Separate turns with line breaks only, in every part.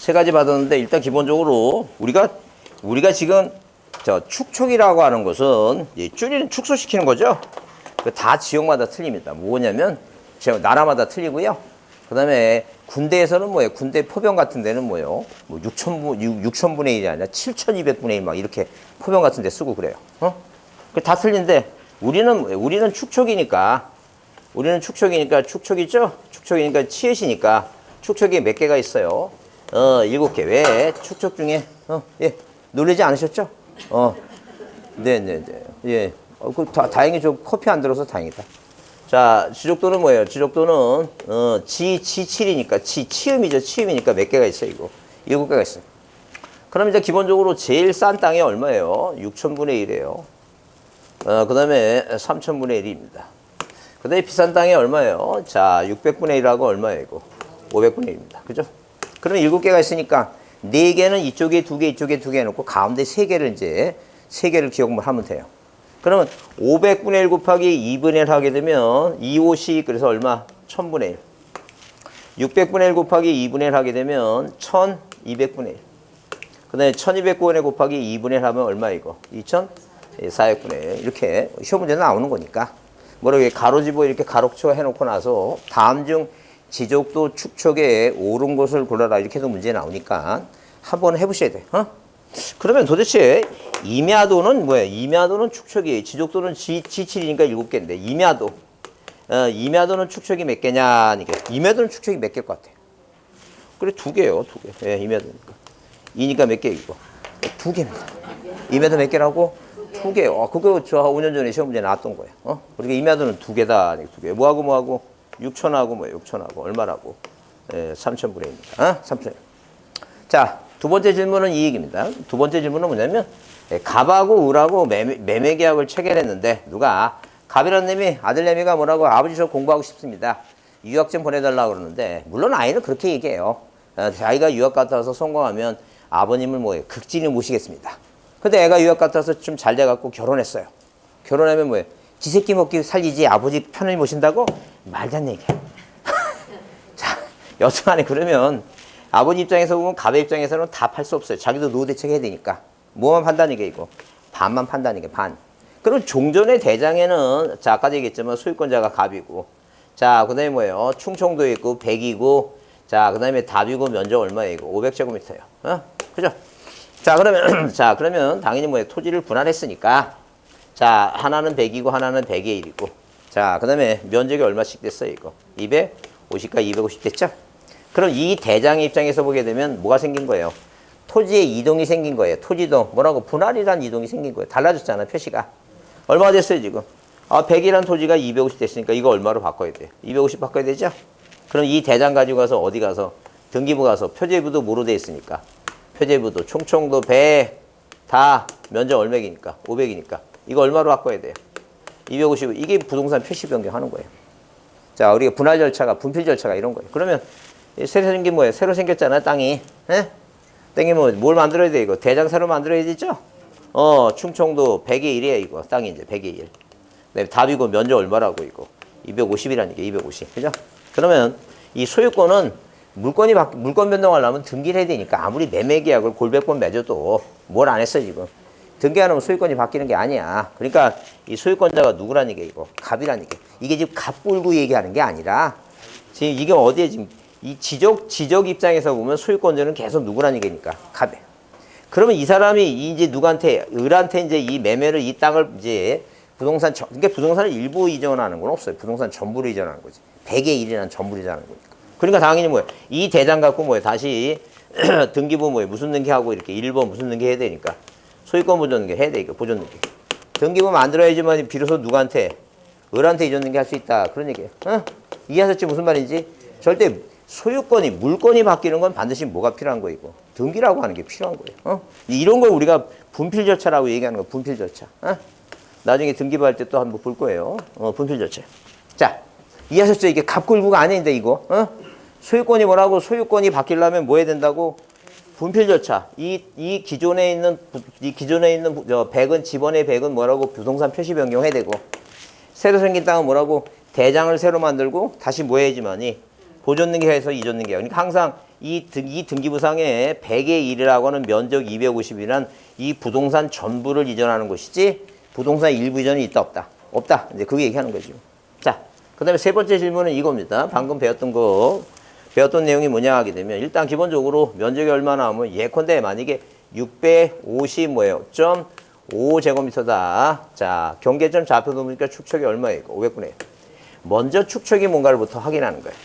세 가지 받았는데 일단 기본적으로 우리가 지금 저 축척이라고 하는 것은 줄이는 축소시키는 거죠. 다 지역마다 틀립니다. 뭐냐면 나라마다 틀리고요. 그다음에 군대에서는 뭐예요? 군대 포병 같은 데는 뭐예요? 뭐 6천분의 1이 아니라 7,200분의 1 막 이렇게 포병 같은 데 쓰고 그래요. 다 틀린데 우리는 축척이니까 축척이죠? 축척이니까 치읓이니까 축척이 몇 개가 있어요? 7개. 왜? 축척 중에 예. 놀라지 않으셨죠? 네네네. 예. 다행히 좀 커피 안 들어서 다행이다. 자, 지적도는 뭐예요? 지적도는 G7이니까 치음이죠. 치음이니까 몇 개가 있어요, 이거. 7개가 있어요. 그럼 이제 기본적으로 제일 싼 땅이 얼마예요? 6천분의 1이에요. 그다음에 3천분의 1입니다. 그다음에 비싼 땅이 얼마예요? 자, 600분의 1하고 얼마예요, 이거? 500분의 1입니다. 그죠? 그러면 7개가 있으니까 4개는 이쪽에 2개, 이쪽에 2개 해놓고 가운데 3개를 이제 3개를 기억만 하면 돼요. 그러면 500분의 1 곱하기 2분의 1 하게 되면 250 그래서 얼마? 1000분의 1. 600분의 1 곱하기 2분의 1 하게 되면 1200분의 1. 그 다음에 1200분의 1 곱하기 2분의 1 하면 얼마 이거? 2400분의 1. 이렇게 시험 문제 나오는 거니까. 뭐라고 가로집어 이렇게 가로쳐 해놓고 나서 다음 중 지적도 축척에 옳은 것을 골라라 이렇게 해서 문제 나오니까 한번 해보셔야 돼. 그러면 도대체 임야도는 뭐야? 임야도는 축척이에요. 지적도는 G7이니까 7개인데 임야도는 축척이 몇 개냐? 이게 임야도는 축척이 몇 개일 것 같아? 그래 2개요. 2개. 예, 임야도니까 2니까 몇 개 이거? 2개입니다. 임야도 몇 개라고? 2개. 그거 저 5년 전에 시험 문제 나왔던 거예요. 그러니까 임야도는 2개다. 2개. 뭐하고 6천하고 얼마라고? 예, 3천분의 1입니다. 3천. 자, 두 번째 질문은 이 얘기입니다. 두 번째 질문은 뭐냐면 갑하고 을하고 매매 계약을 체결했는데 누가 갑이라는 놈이 아들내미가 뭐라고 아버지 저 공부하고 싶습니다. 유학 좀 보내달라고 그러는데 물론 아이는 그렇게 얘기해요. 자기가 유학 갔다 와서 성공하면 아버님을 뭐예요? 극진히 모시겠습니다. 근데 애가 유학 갔다 와서 좀 잘 돼갖고 결혼했어요. 결혼하면 뭐예요? 지 새끼 먹기 살리지 아버지 편을 모신다고? 말도 안 얘기야. 자, 여튼간에 그러면 아버지 입장에서 보면 갑의 입장에서는 다 팔 수 없어요. 자기도 노후 대책 해야 되니까. 뭐만 판다는 게 이거? 반만 판다는 게 반. 그리고 종전의 대장에는 자 아까도 얘기했지만 소유권자가 갑이고 자 그 다음에 뭐예요? 충청도 있고 백이고 자 그 다음에 답이고 면적 얼마예요? 이거 500제곱미터예요. 그죠? 자 그러면 당연히 뭐예요? 토지를 분할했으니까 자 하나는 100이고 하나는 100의 1이고 자 그 다음에 면적이 얼마씩 됐어요? 이거 250과 250 됐죠? 그럼 이 대장의 입장에서 보게 되면 뭐가 생긴 거예요? 토지의 이동이 생긴 거예요. 토지도 뭐라고? 분할이란 이동이 생긴 거예요. 달라졌잖아, 표시가. 얼마가 됐어요, 지금? 100이란 토지가 250 됐으니까 이거 얼마로 바꿔야 돼요? 250 바꿔야 되죠? 그럼 이 대장 가지고 가서 어디 가서? 등기부 가서 표제부도 뭐로 돼 있으니까? 표제부도 충청도 배 다 면적 얼마이니까? 500이니까. 이거 얼마로 바꿔야 돼요? 250. 이게 부동산 표시 변경하는 거예요. 자, 우리가 분할 절차가, 분필 절차가 이런 거예요. 그러면 새로 생긴 뭐예요? 새로 생겼잖아, 땅이. 예? 땅이 뭘 만들어야 돼, 이거? 대장 새로 만들어야 되죠? 충청도 100의 1이에요, 이거. 땅이 이제 100의 1. 네, 답이고 면적 얼마라고, 이거? 250이라니까, 250. 그죠? 그러면 이 소유권은 물권 변동하려면 등기를 해야 되니까 아무리 매매 계약을 골백번 맺어도 뭘 안 했어, 지금. 등기 안 하면 소유권이 바뀌는 게 아니야. 그러니까 이 소유권자가 누구라는 게, 이거? 갑이라는 게. 이게 지금 갑 꿀고 얘기하는 게 아니라 지금 이게 어디에 지금 이 지적 입장에서 보면 소유권자는 계속 누구라는 얘기니까 갑에. 그러면 이 사람이 이제 누구한테 을한테 이제 이 매매를 이 땅을 이제 그러니까 부동산을 일부 이전하는 건 없어요. 부동산 전부를 이전하는 거지. 100의 1이라는 전부를 이전하는 거니까. 그러니까 당연히 뭐예요? 이 대장 갖고 뭐예요? 다시 등기부 뭐예요? 무슨 등기하고 이렇게 1번 무슨 등기 해야 되니까 소유권 보존 등기 해야 되니까 보존 등기. 등기부 만들어야지만 비로소 누구한테 을한테 이전 등기 할 수 있다. 그런 얘기예요. 이해하셨지 무슨 말인지? 절대 소유권이 물권이 바뀌는 건 반드시 뭐가 필요한 거이고 등기라고 하는 게 필요한 거예요. 이런 걸 우리가 분필 절차라고 얘기하는 거 분필 절차. 나중에 등기부 할 때 또 한번 볼 거예요. 분필 절차. 자, 이해하셨죠? 이게 갑골구가 아닌데 이거. 소유권이 뭐라고? 소유권이 바뀌려면 뭐 해야 된다고? 분필 절차. 이 기존에 있는 100은 집원의 100은 뭐라고? 부동산 표시 변경해야 되고 새로 생긴 땅은 뭐라고? 대장을 새로 만들고 다시 뭐 해야지만이 보존 등기해서 이전 등기해요. 그러니까 항상 이 등기부상에 100의 1이라고 하는 면적 250이란 이 부동산 전부를 이전하는 것이지 부동산 일부 이전이 있다 없다? 없다. 이제 그게 얘기하는 거죠. 자, 그 다음에 세 번째 질문은 이겁니다. 방금 배웠던 내용이 뭐냐 하게 되면 일단 기본적으로 면적이 얼마나 하면 예컨대 만약에 650 뭐예요? 5제곱미터다. 자, 경계점 좌표 놓으니까 축척이 얼마예요? 500분의 1. 먼저 축척이 뭔가를부터 확인하는 거예요.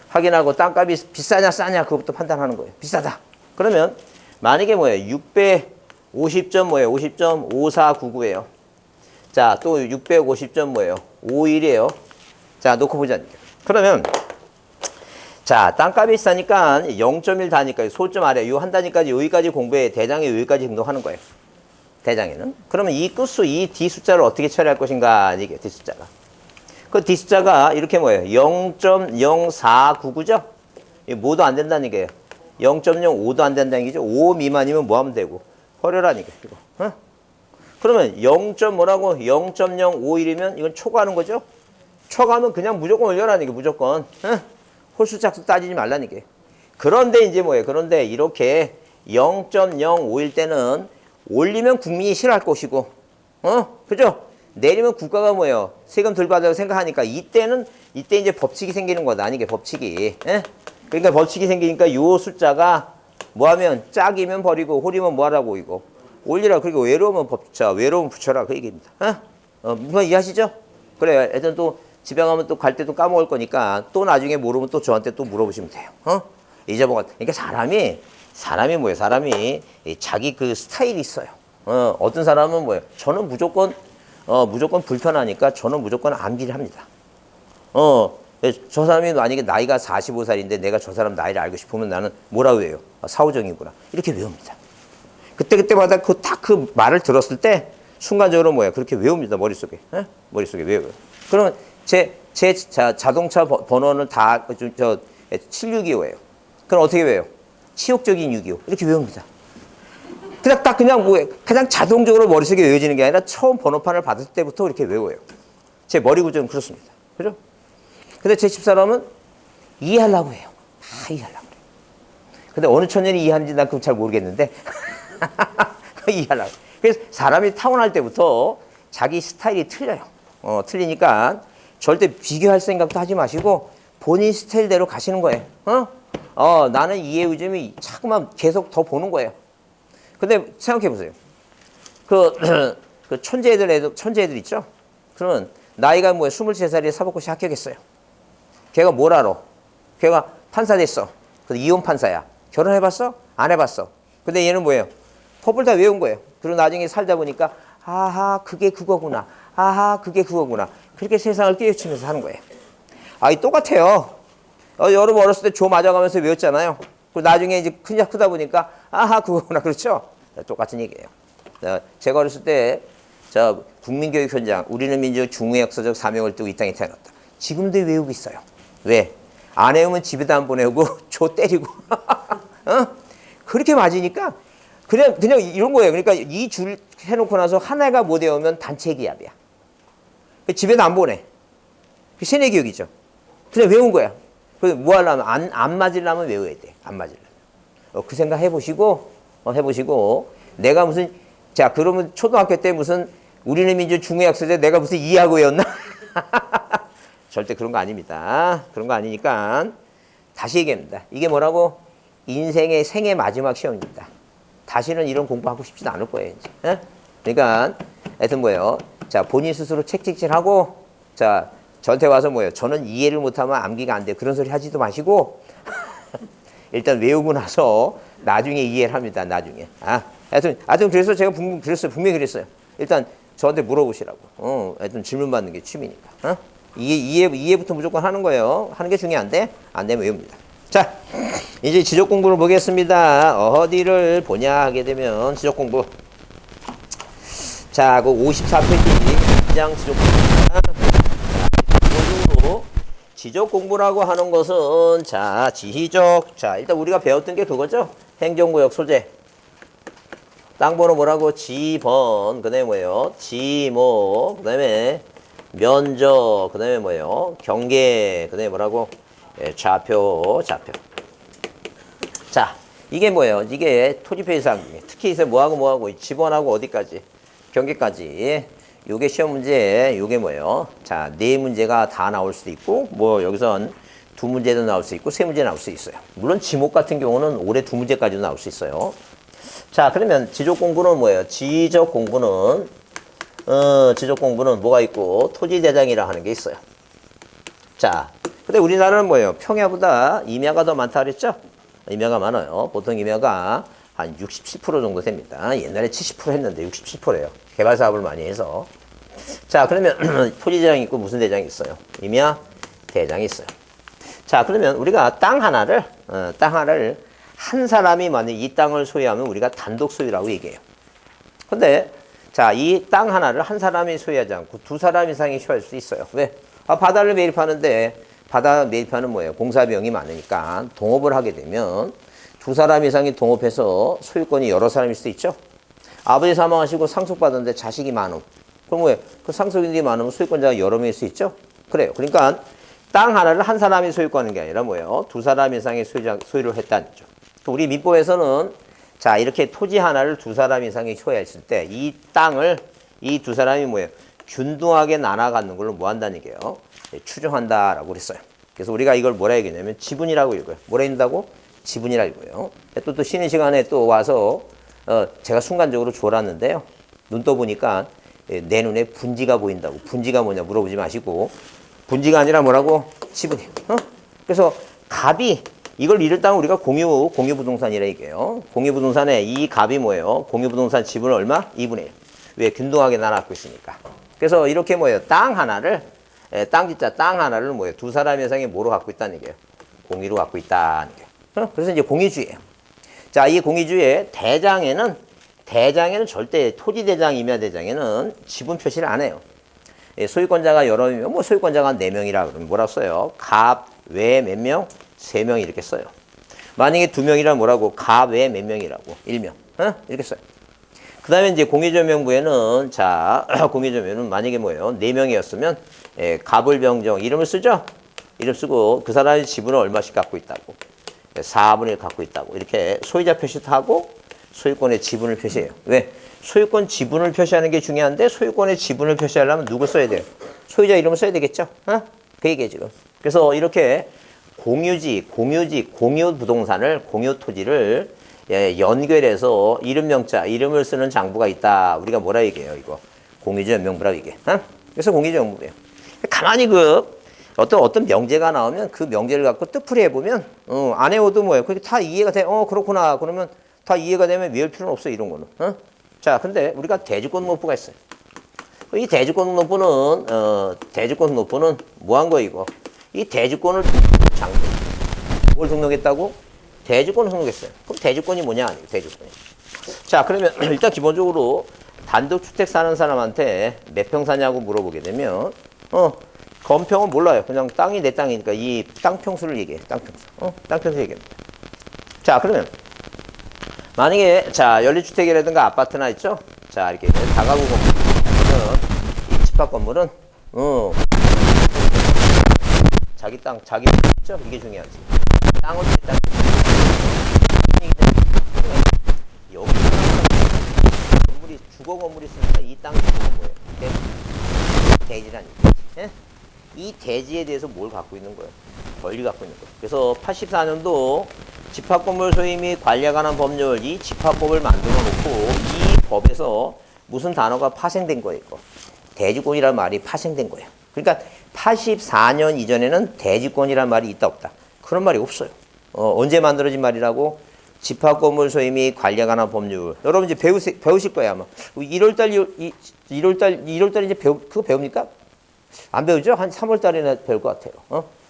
확인하고 땅값이 비싸냐 싸냐 그것부터 판단하는 거예요. 비싸다. 그러면 만약에 뭐예요? 650점 뭐예요? 50.5499예요. 자, 또 650점 뭐예요? 51이에요. 자, 놓고 보자. 그러면 자, 땅값이 싸니까 0.1 단위까지 소점 아래 요 한 단위까지 여기까지 공부해. 대장에 여기까지 등록하는 거예요. 대장에는. 그러면 이 끝수 이 D 숫자를 어떻게 처리할 것인가 이게 D 숫자가. 그 D 숫자가 이렇게 뭐예요? 0.0499죠? 뭐도 안 된다는 얘기예요. 0.05도 안 된다는 얘기죠. 5 미만이면 뭐 하면 되고 버려라는 얘기예요. 이거. 어? 그러면 0. 뭐라고? 0.051이면 이건 초과하는 거죠? 초과하면 그냥 무조건 올려라는 얘기예요. 무조건. 어? 홀수 짝수 따지지 말라는 얘기예요. 그런데 이제 뭐예요? 그런데 이렇게 0.05일 때는 올리면 국민이 싫어할 것이고, 그죠? 내리면 국가가 뭐예요? 세금 덜 받아고 생각하니까 이때 이제 법칙이 생기는 거다. 아니, 이게 법칙이. 예? 그러니까 법칙이 생기니까 요 숫자가 뭐 하면 짝이면 버리고 홀이면 뭐 하라고 이거. 올리라. 그리고 외로우면 외로우면 붙여라. 그 얘기입니다. 무슨 이해하시죠? 그래. 애들 또 집에 가면 또 갈 때 또 까먹을 거니까 또 나중에 모르면 또 저한테 또 물어보시면 돼요. 잊어먹었. 그러니까 사람이 뭐예요? 사람이 자기 그 스타일이 있어요. 어떤 사람은 뭐예요? 저는 무조건 불편하니까 저는 무조건 암기를 합니다. 저 사람이 만약에 나이가 45살인데 내가 저 사람 나이를 알고 싶으면 나는 뭐라 외워요? 사후정이구나. 이렇게 외웁니다. 그때마다 그 말을 들었을 때 순간적으로 뭐예요? 그렇게 외웁니다. 머릿속에. 머릿속에 외워요. 그러면 자동차 번호는 다 7625예요. 그럼 어떻게 외워요? 치욕적인 625. 이렇게 외웁니다. 그냥 자동적으로 머릿속에 외워지는 게 아니라 처음 번호판을 받을 때부터 이렇게 외워요. 제 머리 구조는 그렇습니다. 그죠? 근데 제 집사람은 이해하려고 해요. 다 이해하려고 해요. 근데 어느 천년이 이해하는지 난 그건 잘 모르겠는데 이해하려고. 그래서 사람이 타고날 때부터 자기 스타일이 틀려요. 틀리니까 절대 비교할 생각도 하지 마시고 본인 스타일대로 가시는 거예요. 나는 이해의점이 자꾸만 계속 더 보는 거예요. 근데 생각해 보세요. 그 천재애들 있죠? 그러면 나이가 23살에 사법고시 합격했어요. 걔가 뭘 알아? 걔가 판사 됐어. 근데 이혼 판사야. 결혼해봤어? 안 해봤어. 근데 얘는 뭐예요? 법을 다 외운 거예요. 그리고 나중에 살다 보니까 아하 그게 그거구나. 아하 그게 그거구나. 그렇게 세상을 깨우치면서 하는 거예요. 이 똑같아요. 여러분 어렸을 때 조 맞아가면서 외웠잖아요. 그리고 나중에 이제 크다 보니까 아하 그거구나. 그렇죠? 똑같은 얘기예요. 제가 어렸을 때 국민교육 현장 우리는 민족 중의 역사적 사명을 띠고 이 땅에 태어났다. 지금도 외우고 있어요. 왜? 안 외우면 집에도 안 보내고 조 때리고 그렇게 맞으니까 그냥 이런 거예요. 그러니까 이 줄 해놓고 나서 하나가 못 외우면 단체 기합이야. 집에도 안 보내. 세뇌 교육이죠. 그냥 외운 거야. 그래서 뭐 하려면 안 맞으려면 외워야 돼. 안 맞으려면. 그 생각 해보시고 내가 그러면 초등학교 때 무슨 우리는 민족 중의학습 내가 무슨 이해하고 외웠나? 절대 그런 거 아닙니다. 그런 거 아니니까 다시 얘기합니다. 이게 뭐라고? 인생의 생애 마지막 시험입니다. 다시는 이런 공부하고 싶지는 않을 거예요. 이제. 그러니까 하여튼 뭐예요? 본인 스스로 책찍질하고 저한테 와서 뭐예요? 저는 이해를 못하면 암기가 안 돼요. 그런 소리 하지도 마시고 일단 외우고 나서 나중에 이해를 합니다. 나중에. 하여튼 그래서 제가 분명히 그랬어요. 일단 저한테 물어보시라고. 하여튼 질문 받는 게 취미니까. 이해부터 무조건 하는 거예요. 하는 게 중요한데 안 되면 외웁니다. 자, 이제 지적 공부를 보겠습니다. 어디를 보냐 하게 되면 지적 공부. 자, 그 54페이지 2장 지적 공부입니다. 지적 공부라고 하는 것은 지적. 일단 우리가 배웠던 게 그거죠. 행정구역 소재. 땅번호 뭐라고? 지번. 그다음에 뭐예요? 지모. 그다음에 면적. 그다음에 뭐예요? 경계. 그다음에 뭐라고? 좌표. 자, 이게 뭐예요? 이게 토지표시사항 중에 특히 이제 뭐하고 지번하고 어디까지? 경계까지. 요게 시험 문제, 요게 뭐예요? 자, 네 문제가 다 나올 수도 있고, 뭐 여기선 두 문제도 나올 수 있고, 세 문제 나올 수 있어요. 물론 지목 같은 경우는 올해 두 문제까지도 나올 수 있어요. 자, 그러면 지적 공부는 뭐예요? 지적 공부는 뭐가 있고, 토지대장이라 하는 게 있어요. 자, 근데 우리나라는 뭐예요? 평야보다 임야가 더 많다 그랬죠? 임야가 많아요. 보통 임야가 한 67% 정도 됩니다. 옛날에 70% 했는데 67%예요. 개발 사업을 많이 해서. 자, 그러면 토지대장이 있고 무슨 대장이 있어요? 임야 대장이 있어요. 자, 그러면 우리가 땅 하나를 한 사람이 만약 이 땅을 소유하면 우리가 단독 소유라고 얘기해요. 근데 자, 이 땅 하나를 한 사람이 소유하지 않고 두 사람 이상이 소유할 수 있어요. 왜? 바다를 매입하는데 바다 매입하는 뭐예요? 공사 비용이 많으니까 동업을 하게 되면 두 사람 이상이 동업해서 소유권이 여러 사람일 수도 있죠. 아버지 사망하시고 상속받았는데 자식이 많음. 그럼 왜? 그 상속인들이 많으면 소유권자가 여러 명일 수 있죠. 그래요. 그러니까 땅 하나를 한 사람이 소유권하는 게 아니라 뭐예요? 두 사람 이상이 소유를 했다는 거죠. 우리 민법에서는 자, 이렇게 토지 하나를 두 사람 이상이 소유했을 때 이 땅을 이 두 사람이 뭐예요? 균등하게 나눠 갖는 걸로 뭐 한다는 얘기예요? 추정한다라고 그랬어요. 그래서 우리가 이걸 뭐라 얘기냐면 지분이라고 읽어요. 뭐라 읽는다고? 지분이라고 읽어요. 또 쉬는 시간에 또 와서 제가 순간적으로 졸았는데요. 눈 떠보니까 내 눈에 분지가 보인다고. 분지가 뭐냐 물어보지 마시고 분지가 아니라 뭐라고? 지분이에요. 그래서 갑이 이걸 잃을 땅은 우리가 공유부동산이라 얘기해요. 공유부동산에 이 갑이 뭐예요? 공유부동산 지분을 얼마? 2분의 1. 왜? 균등하게 나눠갖고 있으니까. 그래서 이렇게 뭐예요? 땅 하나를 뭐예요? 두 사람 이상이 뭐로 갖고 있다는 얘기예요? 공유로 갖고 있다는 얘기예요. 그래서 이제 공유주의예요. 자, 이 공유주의의 대장에는 절대 토지대장, 임야대장에는 지분 표시를 안 해요. 소유권자가 여러 명이면 뭐 소유권자가 4명이라 그러면 뭐라고 써요? 갑, 외 몇 명? 3명 이렇게 써요. 만약에 2명이라면 뭐라고? 갑, 외 몇 명이라고? 1명. 이렇게 써요. 그 다음에 이제 공유조명부에는 공유조명은 만약에 뭐예요? 4명이었으면 갑을 병정 이름을 쓰죠? 이름 쓰고 그 사람의 지분을 얼마씩 갖고 있다고. 4분의 1 갖고 있다고. 이렇게 소유자 표시도 하고 소유권의 지분을 표시해요. 왜? 소유권 지분을 표시하는 게 중요한데 소유권의 지분을 표시하려면 누굴 써야 돼요? 소유자 이름을 써야 되겠죠? 그 얘기예요, 지금. 그래서 이렇게 공유 부동산을, 공유 토지를 연결해서 이름을 쓰는 장부가 있다. 우리가 뭐라 얘기해요, 이거? 공유지명부라고 얘기해. 그래서 공유지명부예요. 가만히 어떤 명제가 나오면 그 명제를 갖고 뜻풀이 해보면, 안 해오도 뭐예요? 그게 다 이해가 돼. 그렇구나. 그러면 다 이해가 되면 외울 필요는 없어, 이런 거는. 자, 근데 우리가 대주권등록부가 있어요. 이 대주권등록부는 뭐 한 거예요, 이거? 이 대주권을 장부. 뭘 등록했다고? 대주권을 등록했어요. 그럼 대주권이 뭐냐? 아니에요, 대주권이. 자, 그러면 일단 기본적으로 단독주택 사는 사람한테 몇 평 사냐고 물어보게 되면, 건평은 몰라요. 그냥 땅이 내 땅이니까 이 땅 평수를 얘기해. 땅 평수. 땅 평수 얘기합니다. 자, 그러면 만약에 자, 연립주택이라든가 아파트나 있죠? 자, 이렇게 다가구 건물. 이 집합 건물은 자기 땅 있죠? 이게 중요하지. 땅을 내 땅. 여기 건물이 주거 건물이 있으니까 이 땅이 뭐예요? 대지라는 얘기지. 이 대지에 대해서 뭘 갖고 있는 거예요? 권리 갖고 있는 거예요. 그래서 84년도 집합건물 소유 및 관리에 관한 법률, 이 집합법을 만들어 놓고 이 법에서 무슨 단어가 파생된 거예요? 이거. 대지권이라는 말이 파생된 거예요. 그러니까 84년 이전에는 대지권이라는 말이 있다 없다. 그런 말이 없어요. 언제 만들어진 말이라고? 집합건물 소유 및 관리에 관한 법률. 여러분 이제 배우실 거예요 아마. 1월달 이제 그거 배웁니까? 안 배우죠? 한 3월달에나 배울 것 같아요.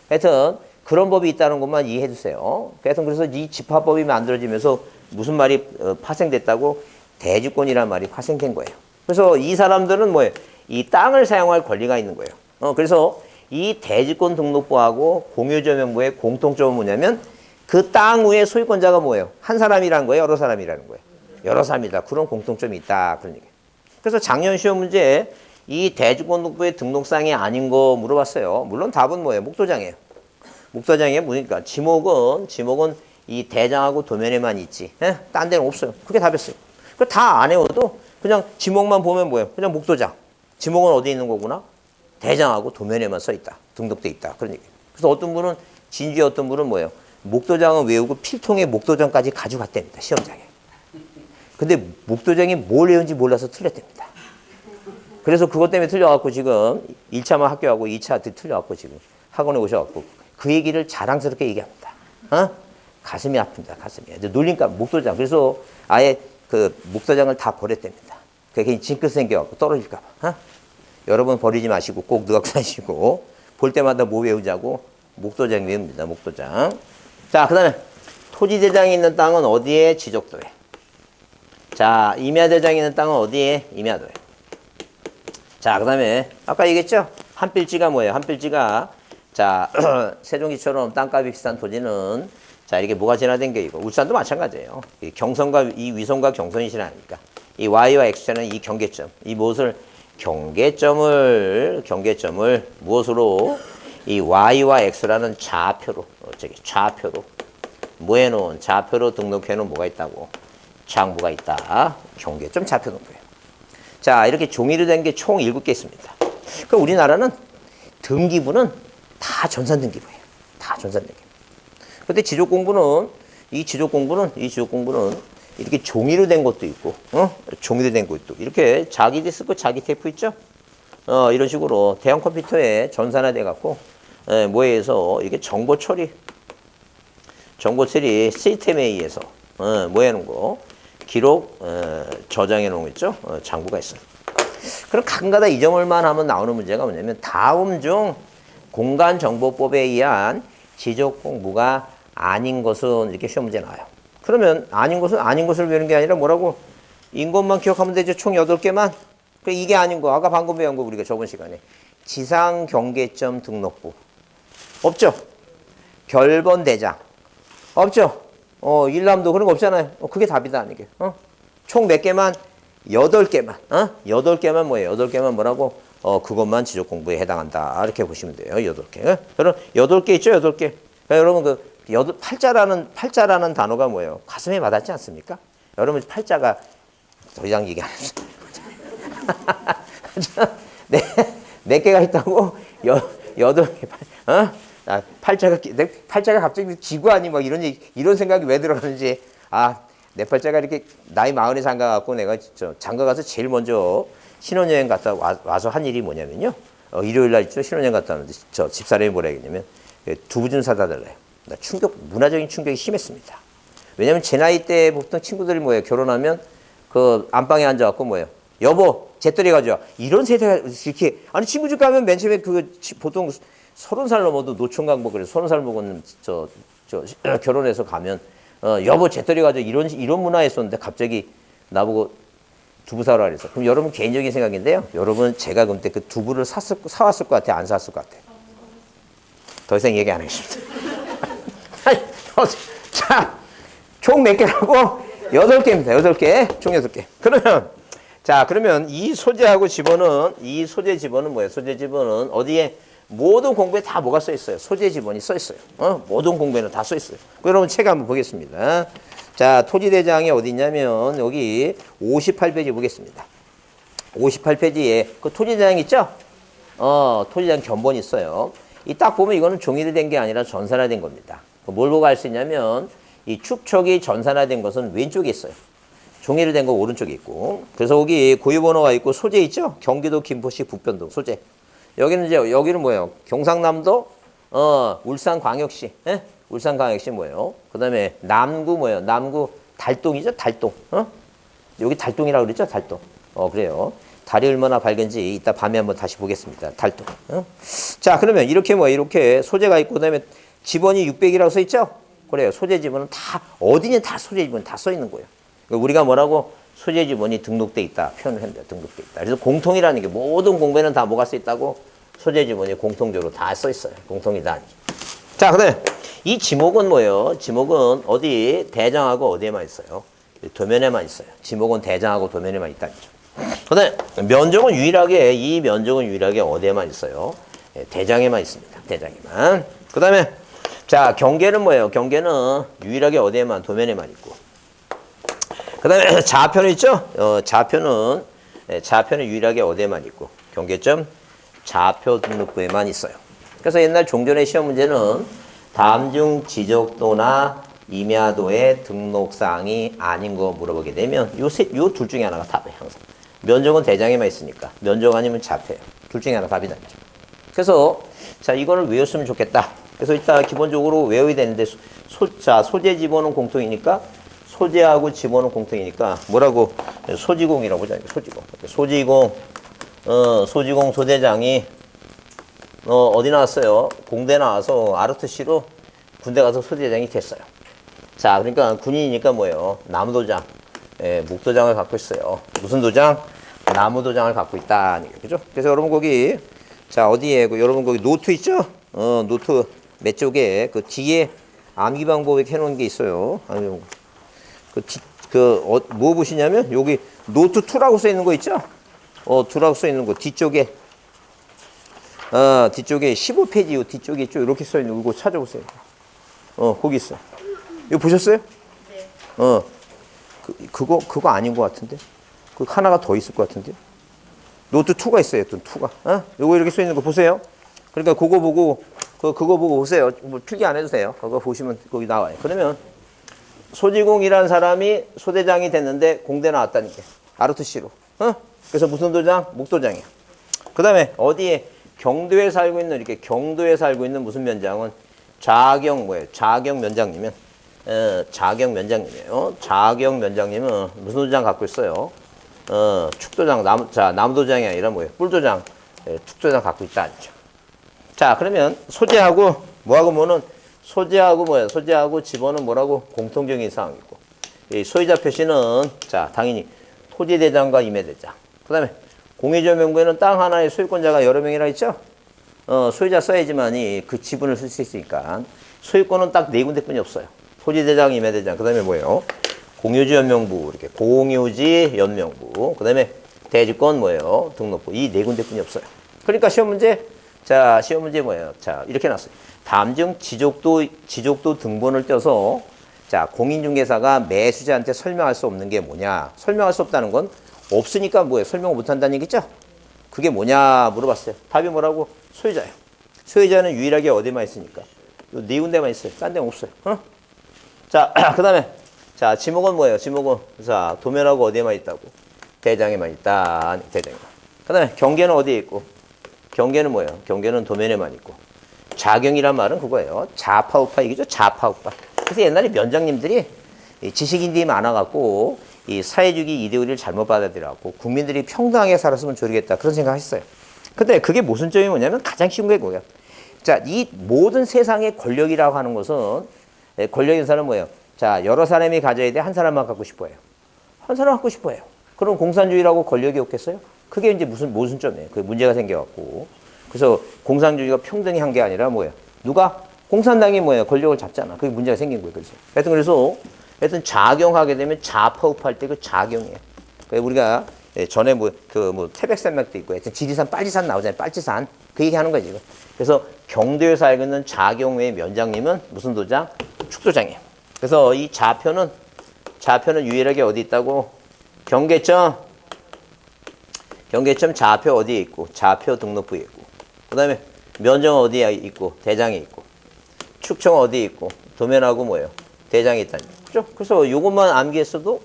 하여튼 그런 법이 있다는 것만 이해해 주세요. 그래서 이 집합법이 만들어지면서 무슨 말이 파생됐다고? 대지권이라는 말이 파생된 거예요. 그래서 이 사람들은 뭐예요? 이 땅을 사용할 권리가 있는 거예요. 그래서 이 대지권 등록부하고 공유조명부의 공통점은 뭐냐면 그 땅 위에 소유권자가 뭐예요? 한 사람이라는 거예요? 여러 사람이라는 거예요? 여러 사람이다. 그런 공통점이 있다. 그런 얘기예요. 그래서 작년 시험 문제에 이 대지권 등록부의 등록상이 아닌 거 물어봤어요. 물론 답은 뭐예요? 목도장이에요. 목도장에 뭐니까 지목은 이 대장하고 도면에만 있지. 예? 딴 데는 없어요. 그게 답이었어요. 그 다 안 외워도 그냥 지목만 보면 뭐예요? 그냥 목도장. 지목은 어디 있는 거구나? 대장하고 도면에만 써 있다. 등록돼 있다. 그런 얘기예요. 그래서 어떤 분은 진주의 어떤 분은 뭐예요? 목도장은 외우고 필통에 목도장까지 가져갔답니다. 시험장에. 근데 목도장이 뭘 외운지 몰라서 틀렸답니다. 그래서 그것 때문에 틀려갖고 지금 1차만 합격하고 2차 틀려갖고 지금 학원에 오셔갖고 그 얘기를 자랑스럽게 얘기합니다. 어? 가슴이 아픕니다. 가슴이. 놀림감 목도장. 그래서 아예 그 목도장을 다 버렸답니다. 그게 징크 생겨갖고 떨어질까 봐. 어? 여러분 버리지 마시고 꼭 누각고 다니시고 볼 때마다 뭐 외우자고 목도장 외웁니다. 목도장. 자, 그 다음에 토지대장이 있는 땅은 어디에? 지적도에. 자, 임야대장이 있는 땅은 어디에? 임야도에. 자, 그 다음에 아까 얘기했죠? 한필지가 뭐예요? 한필지가 자 세종시처럼 땅값이 비싼 토지는 자 이렇게 뭐가 진화된 게 이거 울산도 마찬가지예요. 이 경선과 이 위성과 경선이 진화하니까 이 y와 x는 이 경계점 이 무엇을 경계점을 무엇으로 이 y와 x라는 좌표로 좌표로 뭐 해놓은 좌표로 등록해놓은 뭐가 있다고 장부가 있다. 경계점 좌표 등록해요. 자, 이렇게 종이로 된 게 총 7개 있습니다. 그 우리나라는 등기부는 다 전산 등기부예요. 다 전산 등기부. 근데 지적 공부는 이렇게 종이로 된 것도 있고, 종이로 된 것도 이렇게 자기 디스크, 자기 테이프 있죠? 이런 식으로 대형 컴퓨터에 전산화돼 갖고 뭐해서 이게 정보 처리 시스템에 의해서 뭐 하는 거 기록 저장해 놓은 거 있죠? 장부가 있어요. 그럼 가끔가다 이 점을만 하면 나오는 문제가 뭐냐면 다음 중 공간정보법에 의한 지적 공부가 아닌 것은 이렇게 시험 문제 나와요. 그러면 아닌 것을 외우는 게 아니라 뭐라고? 인것만 기억하면 되죠. 총 8개만. 이게 아닌 거. 아까 방금 배운 거 우리가 저번 시간에. 지상경계점 등록부. 없죠? 별번 대장. 없죠? 일남도 그런 거 없잖아요. 그게 답이다. 이게. 총 몇 개만? 8개만. 8개만 뭐예요? 8개만 뭐라고? 그것만 지적 공부에 해당한다. 이렇게 보시면 돼요. 8개. 그럼 8개 있죠? 8개. 그러니까 여러분 팔자라는 단어가 뭐예요? 가슴에 와닿지 않습니까? 여러분 팔자가 더 이상 얘기 안 했어요. 네 개가 있다고? 8개. 팔자가 갑자기 지구 아니 막 이런 생각이 왜 들어가는지. 내 팔자가 이렇게 나이 40에 장가갖고 내가 장가가서 제일 먼저 신혼여행 갔다 와서 한 일이 뭐냐면요. 일요일 날 있죠. 신혼여행 갔다 왔는데 저 집사람이 뭐라 했냐면 두부 좀 사다 달래요. 나 문화적인 충격이 심했습니다. 왜냐면 제 나이 때 보통 친구들이 뭐예요? 결혼하면 그 안방에 앉아갖고 뭐예요? 여보, 재떨이 가져와. 이런 세대가 이렇게 아니 친구 집 가면 맨 처음에 보통 30살 넘어도 노총각 뭐 그래 30살 먹은 결혼해서 가면 여보 재떨이 가져와 이런 문화였었는데 갑자기 나보고 두부 사라 그래서 그럼 여러분 개인적인 생각인데요. 여러분 제가 그때 그 두부를 사왔을 것 같아요? 안 사왔을 것 같아요? 더 이상 얘기 안 하겠습니다. 자, 총 몇 개라고? 8개입니다. 8개. 총 8개. 그러면 이 소재 지번은 뭐예요? 소재 지번은 어디에 모든 공부에 다 뭐가 써 있어요? 소재 지번이 써 있어요. 모든 공부에는 다 써 있어요. 여러분 책 한번 보겠습니다. 자, 토지대장이 어디 있냐면 여기 58페이지 보겠습니다. 58페이지에 그 토지대장 있죠? 토지대장 견본이 있어요. 이 딱 보면 이거는 종이로 된 게 아니라 전산화된 겁니다. 뭘 보고 알 수 있냐면 이 축척이 전산화된 것은 왼쪽에 있어요. 종이로 된 거 오른쪽에 있고. 그래서 여기 고유번호가 있고 소재 있죠? 경기도 김포시 북변동 소재. 여기는 뭐예요? 경상남도 울산광역시. 울산광역시 뭐예요? 그다음에 남구 뭐예요? 남구 달동이죠? 달동. 여기 달동이라고 그랬죠? 달동. 그래요. 달이 얼마나 밝은지 이따 밤에 한번 다시 보겠습니다. 달동. 자, 그러면 이렇게 소재가 있고 그다음에 지번이 600이라고 써 있죠? 그래요. 소재 지번은 다 어디냐 다 소재 지번 다 써 있는 거예요. 그러니까 우리가 뭐라고 소재 지번이 등록돼 있다 표현을 합니다. 등록돼 있다. 그래서 공통이라는 게 모든 공부에는 다 뭐가 써 있다고 소재 지번이 공통적으로 다 써 있어요. 공통이다. 자, 그다음에 이 지목은 뭐예요? 지목은 어디 대장하고 어디에만 있어요? 도면에만 있어요. 지목은 대장하고 도면에만 있다는 거죠. 그다음에 면적은 유일하게 어디에만 있어요? 대장에만 있습니다. 대장에만. 그다음에 자, 경계는 뭐예요? 경계는 유일하게 어디에만, 도면에만 있고. 그 다음에 좌표는 있죠? 좌표는 유일하게 어디에만 있고. 경계점 좌표 등록부에만 있어요. 그래서 옛날 종전의 시험 문제는 다음 중 지적도나 임야도의 등록사항이 아닌 거 물어보게 되면 요 둘 중에 하나가 답이에요, 항상. 면적은 대장에만 있으니까. 면적 아니면 좌표예요. 둘 중에 하나 답이 나죠. 그래서 자, 이거를 외웠으면 좋겠다. 그래서 일단 기본적으로 외워야 되는데 소재 지번은 공통이니까 소재하고 지번은 공통이니까 뭐라고 소지공이라고 하잖아요. 소지공 소대장이 어디 나왔어요? 공대 나와서 ROTC로 군대 가서 소대장이 됐어요. 자, 그러니까 군인이니까 뭐예요? 나무도장, 묵도장을 갖고 있어요. 무슨 도장? 나무도장을 갖고 있다. 그죠? 그래서 여러분 거기 자, 어디에 여러분 거기 노트 있죠? 노트 몇 쪽에 그 뒤에 암기 방법에 해놓은 게 있어요. 뭐 보시냐면 여기 노트 2라고 써 있는 거 있죠? 2라고 써 있는 거 뒤쪽에 뒤쪽에 15페이지 뒤쪽에 있죠? 이렇게 써 있는 거 찾아보세요. 거기 있어. 이거 보셨어요?
네.
그거 아닌 것 같은데? 그 하나가 더 있을 것 같은데? 노트 2가 있어요. 또 2가. 요거 이렇게 써 있는 거 보세요. 그러니까 그거 보고 그거 보고 오세요. 뭐 필기 안 해도 돼요. 그거 보시면 거기 나와요. 그러면 소지공이라는 사람이 소대장이 됐는데 공대 나왔다니까. ROTC로. 그래서 무슨 도장? 묵도장이야. 그 다음에 어디에 경도에 살고 있는 이렇게 경도에 살고 있는 무슨 면장은 자경 뭐예요? 자경 면장님은 자경 면장님이에요. 자경 면장님은 무슨 도장 갖고 있어요? 축도장 나무도장이 아니라 뭐예요? 뿔도장, 축도장 갖고 있다. 자, 그러면 소재하고 뭐하고 뭐는 소재하고 뭐예요? 소재하고 지번은 뭐라고? 공통적인 사항이고. 이 소유자 표시는 자, 당연히 토지대장과 임야대장. 그다음에 공유지역 명부에는 땅 하나의 소유권자가 여러 명이라 했죠? 소유자 써야지만이 그 지분을 쓸 수 있으니까 소유권은 딱 네 군데뿐이 없어요. 토지대장, 임야대장. 그다음에 뭐예요? 공유지 연명부 이렇게 공유지 연명부. 그다음에 대지권 뭐예요? 등록부. 이 네 군데뿐이 없어요. 그러니까 시험 문제 자, 시험 문제 뭐예요? 자, 이렇게 나왔어요. 다음 중 지족도 등본을 떼서 자, 공인중개사가 매수자한테 설명할 수 없는 게 뭐냐? 설명할 수 없다는 건 없으니까 뭐예요? 설명을 못 한다는 얘기죠? 그게 뭐냐 물어봤어요. 답이 뭐라고? 소유자예요. 소유자는 유일하게 어디만 있으니까. 요 네 군데만 있어요. 딴 데는 없어요. 자, 그다음에 자, 지목은 뭐예요? 지목은 자, 도면하고 어디에만 있다고? 대장에만 있다. 대장에만. 그다음에 경계는 어디에 있고? 경계는 뭐예요? 경계는 도면에만 있고. 자경이란 말은 그거예요. 좌파 우파 얘기죠. 좌파 우파. 그래서 옛날에 면장님들이 지식인들이 많아갖고 이 사회주의 이데올리를 잘못 받아들여갖고 국민들이 평등하게 살았으면 좋겠다 그런 생각했어요. 근데 그게 모순점이 뭐냐면 가장 쉬운 게 뭐예요? 자, 이 모든 세상의 권력이라고 하는 것은 권력 인사는 뭐예요? 자, 여러 사람이 가져야 돼. 한 사람만 갖고 싶어해요. 한 사람 갖고 싶어해요. 그럼 공산주의라고 권력이 없겠어요? 그게 이제 무슨 모순점이에요. 그게 문제가 생겨갖고. 그래서 공산주의가 평등히 한 게 아니라 뭐예요? 누가? 공산당이 뭐예요? 권력을 잡잖아. 그게 문제가 생긴 거예요. 하여튼 자경하게 되면 좌파우파할 때 그 자경이에요. 그러니까 우리가 전에 태백산맥도 있고 하여튼 지리산, 빨지산 나오잖아요. 빨지산. 그 얘기 하는 거지. 이거. 그래서 경도에 살고 있는 자경의 면장님은 무슨 도장? 축도장이에요. 그래서 이 좌표는 유일하게 어디 있다고? 경계점 좌표 어디에 있고? 좌표 등록부에 있고. 그 다음에 면적 어디에 있고? 대장에 있고. 축청 어디에 있고? 도면하고 뭐예요? 대장에 있다니. 그죠? 그래서 이것만 암기했어도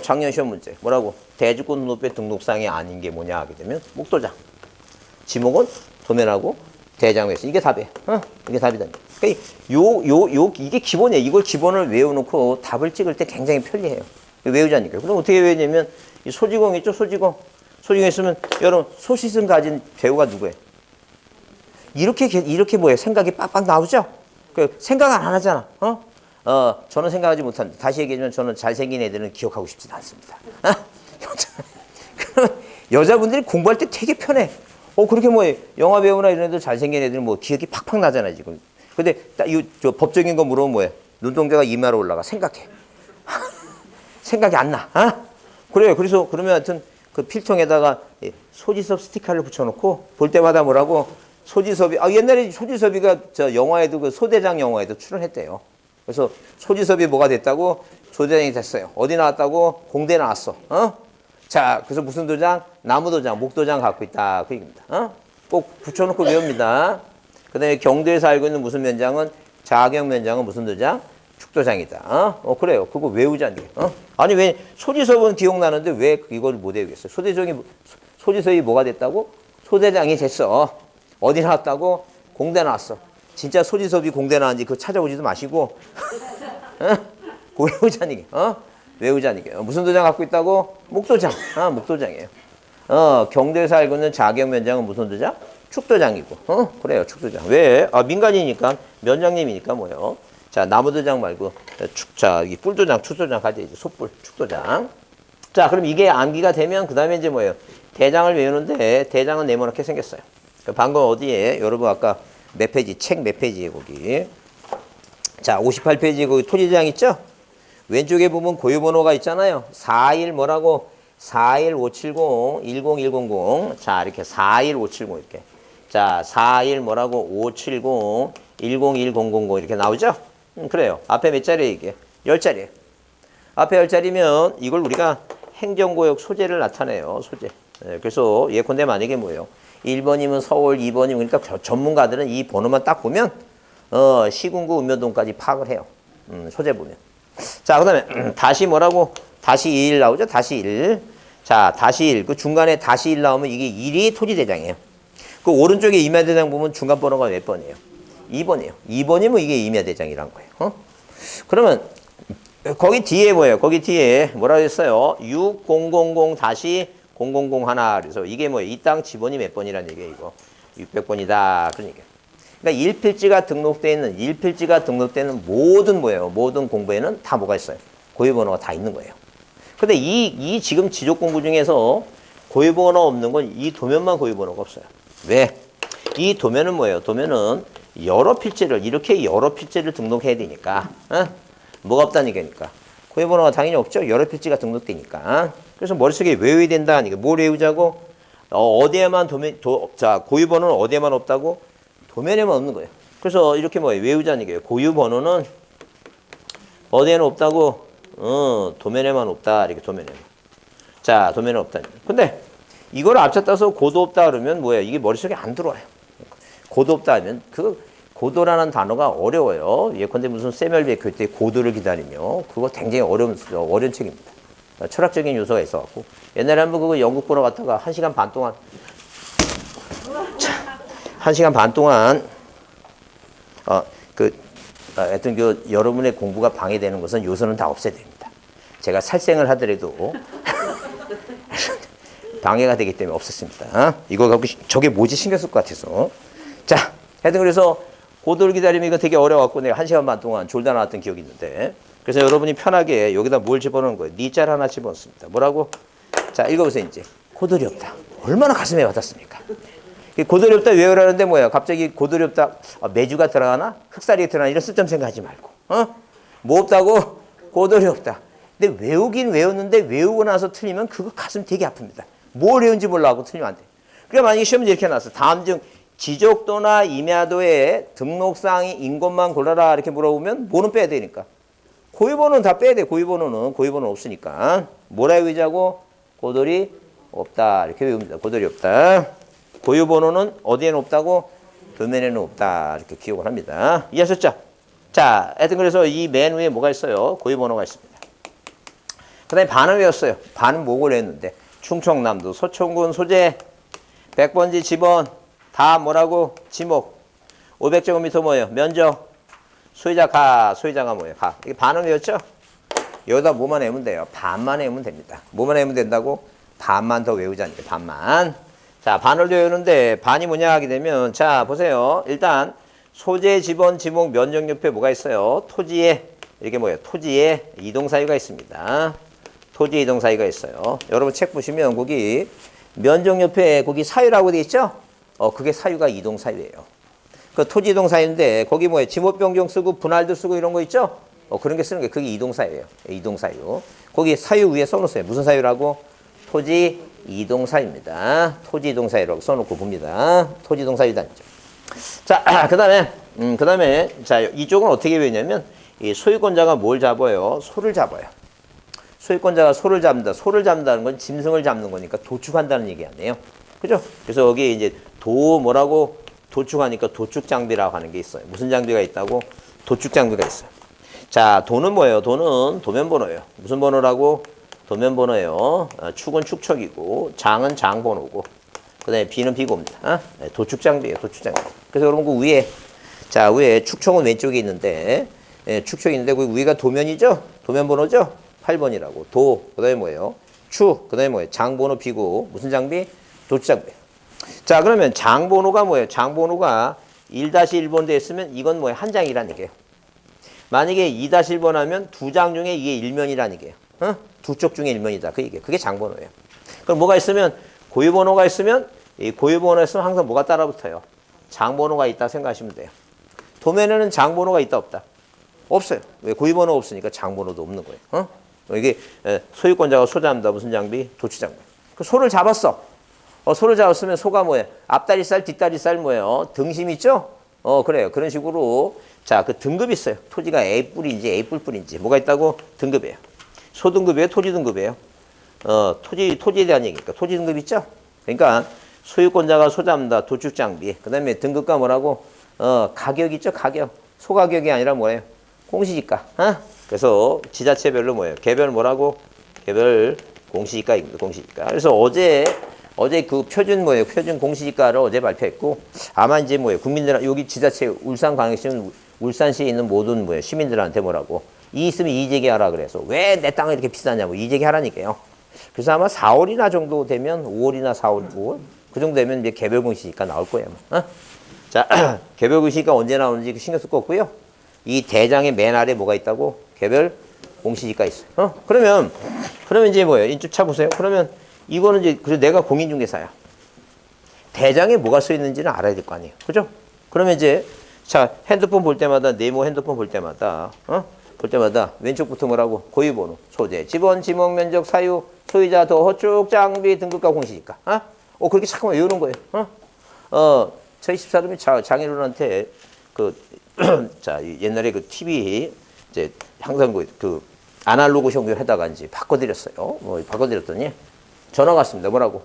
작년 시험 문제. 뭐라고? 대주권 등록부의 등록사항이 아닌 게 뭐냐 하게 되면 목도장. 지목은 도면하고 대장에 있어. 이게 답이에요. 이게 답이다. 그러니까 이게 기본이에요. 이걸 기본을 외워놓고 답을 찍을 때 굉장히 편리해요. 외우자니까. 그럼 어떻게 외우냐면 이 소지공 있죠? 소지공 있으면 여러분 소시슨 가진 배우가 누구예요? 이렇게 뭐예요? 생각이 빡빡 나오죠? 그 생각 안 하잖아. 저는 생각하지 못합니다. 다시 얘기하면 저는 잘생긴 애들은 기억하고 싶지 않습니다. 여자분들이 공부할 때 되게 편해. 그렇게 영화 배우나 이런 애들 잘생긴 애들은 기억이 팍팍 나잖아, 지금. 근데 딱 저 법적인 거 물어보면 뭐예요? 눈동자가 이마로 올라가. 생각해. 생각이 안 나. 그래요. 그러면 하여튼 그 필통에다가 소지섭 스티커를 붙여놓고 볼 때마다 뭐라고? 소지섭이, 옛날에 소지섭이가 저 영화에도 그 소대장 영화에도 출연했대요. 그래서 소지섭이 뭐가 됐다고? 소대장이 됐어요. 어디 나왔다고? 공대 나왔어. 자, 그래서 무슨 도장? 나무도장, 목도장 갖고 있다. 그 얘기입니다. 꼭 붙여놓고 외웁니다. 그 다음에 경도에서 알고 있는 무슨 면장은 자경면장은 무슨 도장? 축도장이다. 그래요. 그거 외우자니. 아니, 왜 소지섭은 기억나는데 왜 이걸 못 외우겠어요? 소지섭이 뭐가 됐다고? 소대장이 됐어. 어디 나왔다고? 공대 나왔어. 진짜 소지섭이 공대 나왔는지 그거 찾아오지도 마시고 그거 외우자니. 외우자니. 무슨 도장 갖고 있다고? 목도장. 목도장이에요. 경도에서 알고 있는 자경면장은 무슨 도장? 축도장이고. 그래요. 축도장. 왜? 민간이니까 면장님이니까 뭐예요? 자, 나무도장 말고 이 뿔도장, 축도장 가져야지. 솥불, 축도장. 자, 그럼 이게 암기가 되면 그 다음에 이제 뭐예요? 대장을 외우는데 대장은 네모나게 생겼어요. 방금 어디에? 여러분 아까 몇 페이지? 책 몇 페이지에 거기? 자, 58페이지에 거기 토지대장 있죠? 왼쪽에 보면 고유번호가 있잖아요. 41 뭐라고? 41570 10100. 자, 이렇게 41570 이렇게. 자, 41 뭐라고? 570 10100 이렇게 나오죠? 그래요. 앞에 몇 자리예요, 이게? 10자리예요. 앞에 10자리면 이걸 우리가 행정구역 소재를 나타내요. 소재. 그래서 예컨대 만약에 뭐예요? 1번이면 서울, 2번이면 그러니까 전문가들은 이 번호만 딱 보면 시군구 읍면동까지 파악을 해요. 소재 보면. 자, 그 다음에 다시 뭐라고? 다시 1 나오죠? 다시 1. 자, 다시 1. 그 중간에 다시 1 나오면 이게 1이 토지대장이에요. 그 오른쪽에 임야대장 보면 중간 번호가 몇 번이에요? 2번이에요. 2번이면 이게 임야대장이란 거예요. 그러면 거기 뒤에 뭐예요? 거기 뒤에 뭐라고 했어요? 6000 다시 000 하나. 그래서 이게 뭐예요? 이 땅 지번이 몇 번이라는 얘기예요, 이거. 600번이다. 그런 얘기예요. 그러니까 일필지가 등록되는 모든 뭐예요? 모든 공부에는 다 뭐가 있어요? 고유번호가 다 있는 거예요. 근데 이 지금 지적 공부 중에서 고유번호 없는 건 이 도면만 고유번호가 없어요. 왜? 이 도면은 뭐예요? 도면은 여러 필지를, 이렇게 여러 필지를 등록해야 되니까. 뭐가 없다는 얘기니까. 고유번호가 당연히 없죠. 여러 필지가 등록되니까. 그래서 머릿속에 외워야 된다. 뭘 외우자고? 어디에만 고유번호는 어디에만 없다고? 도면에만 없는 거예요. 그래서 이렇게 뭐예요? 외우자는 얘기예요. 고유번호는 어디에는 없다고? 도면에만 없다. 이렇게 도면에만. 자, 도면에 없다는 얘기예요. 근데 이걸 앞잡다서 고도 없다 그러면 뭐예요? 이게 머릿속에 안 들어와요. 고도 없다 하면 고도라는 단어가 어려워요. 예컨대 무슨 세멜비의 교때 고도를 기다리며 그거 굉장히 어려운 책입니다. 철학적인 요소가 있어갖고 옛날에 한번 그거 영국 보러 갔다가 1시간 반 동안 하여튼 여러분의 공부가 방해되는 것은 요소는 다 없애야 됩니다. 제가 살생을 하더라도 방해가 되기 때문에 없앴습니다. 이거 갖고 저게 뭐지 신경 쓸 것 같아서. 자, 하여튼 그래서 고도를 기다리면 이거 되게 어려워갖고 내가 1시간 반 동안 졸다 나왔던 기억이 있는데 그래서 여러분이 편하게 여기다 뭘 집어넣는 거예요? 니자를 하나 집어넣습니다. 뭐라고? 자, 읽어보세요, 이제. 고돌이 없다. 얼마나 가슴에 와닿습니까? 고돌이 없다 외우라는데 뭐야? 갑자기 고돌이 없다. 매주가 들어가나? 흑살이 들어가나? 이런 쓸데없는 생각하지 말고. 뭐 없다고? 고돌이 없다. 근데 외우긴 외웠는데 외우고 나서 틀리면 그거 가슴 되게 아픕니다. 뭘 외운지 몰라하고 틀리면 안 돼. 그러니까 만약에 시험에 이렇게 나왔어. 다음 중 지적도나 임야도의 등록사항인 것만 골라라 이렇게 물어보면 뭐는 빼야 되니까. 고유번호는 다 빼야 돼. 고유번호는 없으니까. 뭐라 외우자고? 고돌이 없다. 이렇게 외웁니다. 고돌이 없다. 고유번호는 어디에는 없다고? 도면에는 없다. 이렇게 기억을 합니다. 이해하셨죠? 자, 하여튼 그래서 이 맨 위에 뭐가 있어요? 고유번호가 있습니다. 그 다음에 반은 외웠어요. 반은 뭐고 외웠는데 충청남도 서촌군 소재 100번지 지번 다 뭐라고? 지목 500제곱미터 뭐예요? 면적 소유자가 뭐예요? 가. 이게 반은 외웠죠? 여기다 뭐만 외우면 돼요? 반만 외우면 됩니다. 뭐만 외우면 된다고? 반만 더 외우자니까 반만. 자, 반을 외우는데 반이 뭐냐 하게 되면 자, 보세요. 일단 소재, 지번, 지목, 면적 옆에 뭐가 있어요? 토지에 이게 뭐예요? 토지에 이동사유가 있습니다. 토지 이동사유가 있어요. 여러분 책 보시면 거기 면적 옆에 거기 사유라고 되어 있죠? 그게 사유가 이동사유예요. 그 토지 이동사유인데 거기 뭐예요? 지목 변경 쓰고 분할도 쓰고 이런 거 있죠? 그런 게 쓰는 게 그게 이동사유예요. 이동사유. 거기 사유 위에 써놓으세요. 무슨 사유라고? 토지 이동사유입니다. 토지 이동사유라고 써놓고 봅니다. 토지 이동사유단죠. 자, 그다음에 자, 이쪽은 어떻게 배우냐면 이 소유권자가 뭘 잡아요? 소를 잡아요. 소유권자가 소를 잡는다. 소를 잡는다는 건 짐승을 잡는 거니까 도축한다는 얘기 아니에요. 그죠? 그래서 여기 이제 뭐라고 도축하니까 도축 장비라고 하는 게 있어요. 무슨 장비가 있다고? 도축 장비가 있어요. 자, 도는 뭐예요? 도는 도면번호예요. 무슨 번호라고? 도면번호예요. 축은 축척이고 장은 장번호고 그다음에 비는 비고입니다. 도축 장비예요. 도축 장비. 그래서 여러분 그 위에 자 위에 축척은 왼쪽에 있는데 축척이 있는데 그 위가 도면이죠? 도면번호죠? 8번이라고. 그다음에 뭐예요? 그다음에 뭐예요? 장번호 비고 무슨 장비? 도축 장비. 자, 그러면 장번호가 뭐예요? 장번호가 1-1번 돼 있으면 이건 뭐예요? 한 장이라는 얘기예요. 만약에 2-1번 하면 두 장 중에 이게 1면이라는 얘기예요. 두 쪽 중에 1면이다. 그 얘기예요. 그게 장번호예요. 그럼 뭐가 있으면 고유번호가 있으면 이 고유번호가 있으면 항상 뭐가 따라붙어요? 장번호가 있다 생각하시면 돼요. 도면에는 장번호가 있다 없다? 없어요. 왜? 고유번호가 없으니까 장번호도 없는 거예요. 이게 소유권자가 소 잡는다. 무슨 장비? 도축 장비. 그 소를 잡았어. 소를 잡았으면 소가 뭐예요? 앞다리살, 뒷다리살 뭐예요? 등심 있죠? 그래요. 그런 식으로 자, 그 등급이 있어요. 토지가 A뿔인지 A뿔뿔인지 뭐가 있다고? 등급이에요. 소 등급이에요? 토지 등급이에요? 토지에 대한 얘기니까 토지 등급 있죠? 그러니까 소유권자가 소 잡는다. 도축 장비. 그다음에 등급가 뭐라고? 가격 있죠? 가격. 소 가격이 아니라 뭐예요? 공시지가. 그래서 지자체별로 뭐예요? 개별 뭐라고? 개별 공시지가입니다. 공시지가. 그래서 어제 그 표준 뭐예요? 표준 공시지가를 어제 발표했고 아마 이제 뭐예요? 국민들 여기 지자체 울산광역시는 울산시에 있는 모든 뭐예요? 시민들한테 뭐라고? 이 있으면 이의제기하라 그래서 왜 내 땅이 이렇게 비싸냐고 이의제기하라니까요. 그래서 아마 4월이나 정도 되면 5월이나 4월, 5월 그 정도 되면 이제 개별 공시지가 나올 거예요. 자, 개별 공시지가 언제 나오는지 신경 쓸 거 없고요. 이 대장의 맨 아래 뭐가 있다고? 개별 공시지가 있어요. 그러면 이제 뭐예요? 이쪽 차 보세요. 그러면 이거는 이제 그래서 내가 공인중개사야. 대장에 뭐가 써 있는지는 알아야 될 거 아니에요. 그죠? 그러면 이제 자 핸드폰 볼 때마다 네모 핸드폰 볼 때마다 왼쪽부터 뭐라고? 고유번호, 소재, 지번, 지목, 면적, 사유, 소유자, 도, 호축, 장비, 등급과 공시지가. 그렇게 잠깐만 외우는 거예요. 저희 집사람이 장인어른한테 자 옛날에 그 TV 이제 항상 그 아날로그 형을 하다가 이제 바꿔드렸어요. 바꿔드렸더니 전화가 왔습니다. 뭐라고?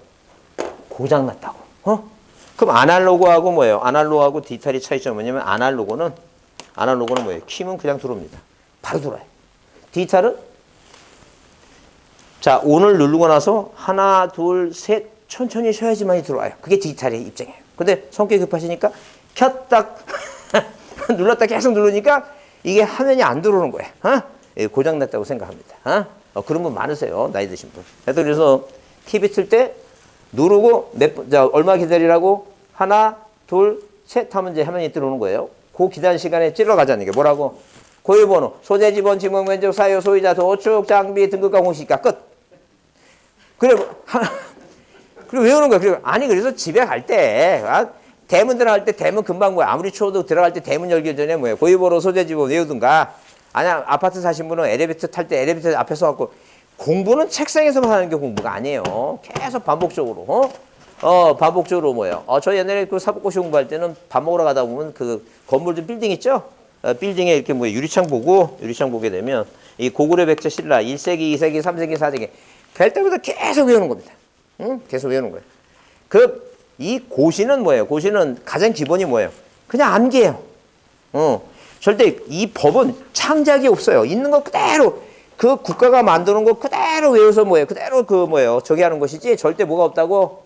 고장 났다고. 그럼 아날로그하고 뭐예요? 아날로그하고 디지털이 차이점은 뭐냐면 아날로그는 뭐예요? 키면 그냥 들어옵니다. 바로 들어와요. 디지털은 자 ON을 누르고 나서 하나, 둘, 셋 천천히 쉬어야지만이 들어와요. 그게 디지털의 입장이에요. 근데 성격이 급하시니까 켰다 눌렀다 계속 누르니까 이게 화면이 안 들어오는 거예요. 고장 났다고 생각합니다. 그런 분 많으세요. 나이 드신 분. 그래서 TV 틀 때 누르고 얼마 기다리라고 하나, 둘, 셋 하면 이제 화면이 들어오는 거예요. 그 기다리는 시간에 찔러 가자는 게 뭐라고? 고유번호, 소재, 지번, 지목, 면적, 사유, 소유자, 도축, 장비, 등급과 공시지가 끝. 그리고 외우는 거야. 그래서 집에 갈 때 대문 들어갈 때 대문 금방 뭐야? 아무리 추워도 들어갈 때 대문 열기 전에 뭐야? 고유번호, 소재, 지번 외우든가. 아니야 아파트 사신 분은 엘리베이터 탈 때 엘리베이터 앞에 서갖고 공부는 책상에서만 하는 게 공부가 아니에요. 계속 반복적으로. 반복적으로 뭐예요? 저 옛날에 그 사법고시 공부할 때는 밥 먹으러 가다 보면 그 건물들 빌딩 있죠? 빌딩에 이렇게 뭐 유리창 보게 되면 이 고구려 백제 신라 1세기, 2세기, 3세기, 4세기 갈 때마다 계속 외우는 겁니다. 계속 외우는 거예요. 이 고시는 뭐예요? 고시는 가장 기본이 뭐예요? 그냥 암기예요. 절대 이 법은 창작이 없어요. 있는 거 그대로 그 국가가 만드는 거 그대로 외워서 뭐예요? 그대로 저기 하는 것이지 절대 뭐가 없다고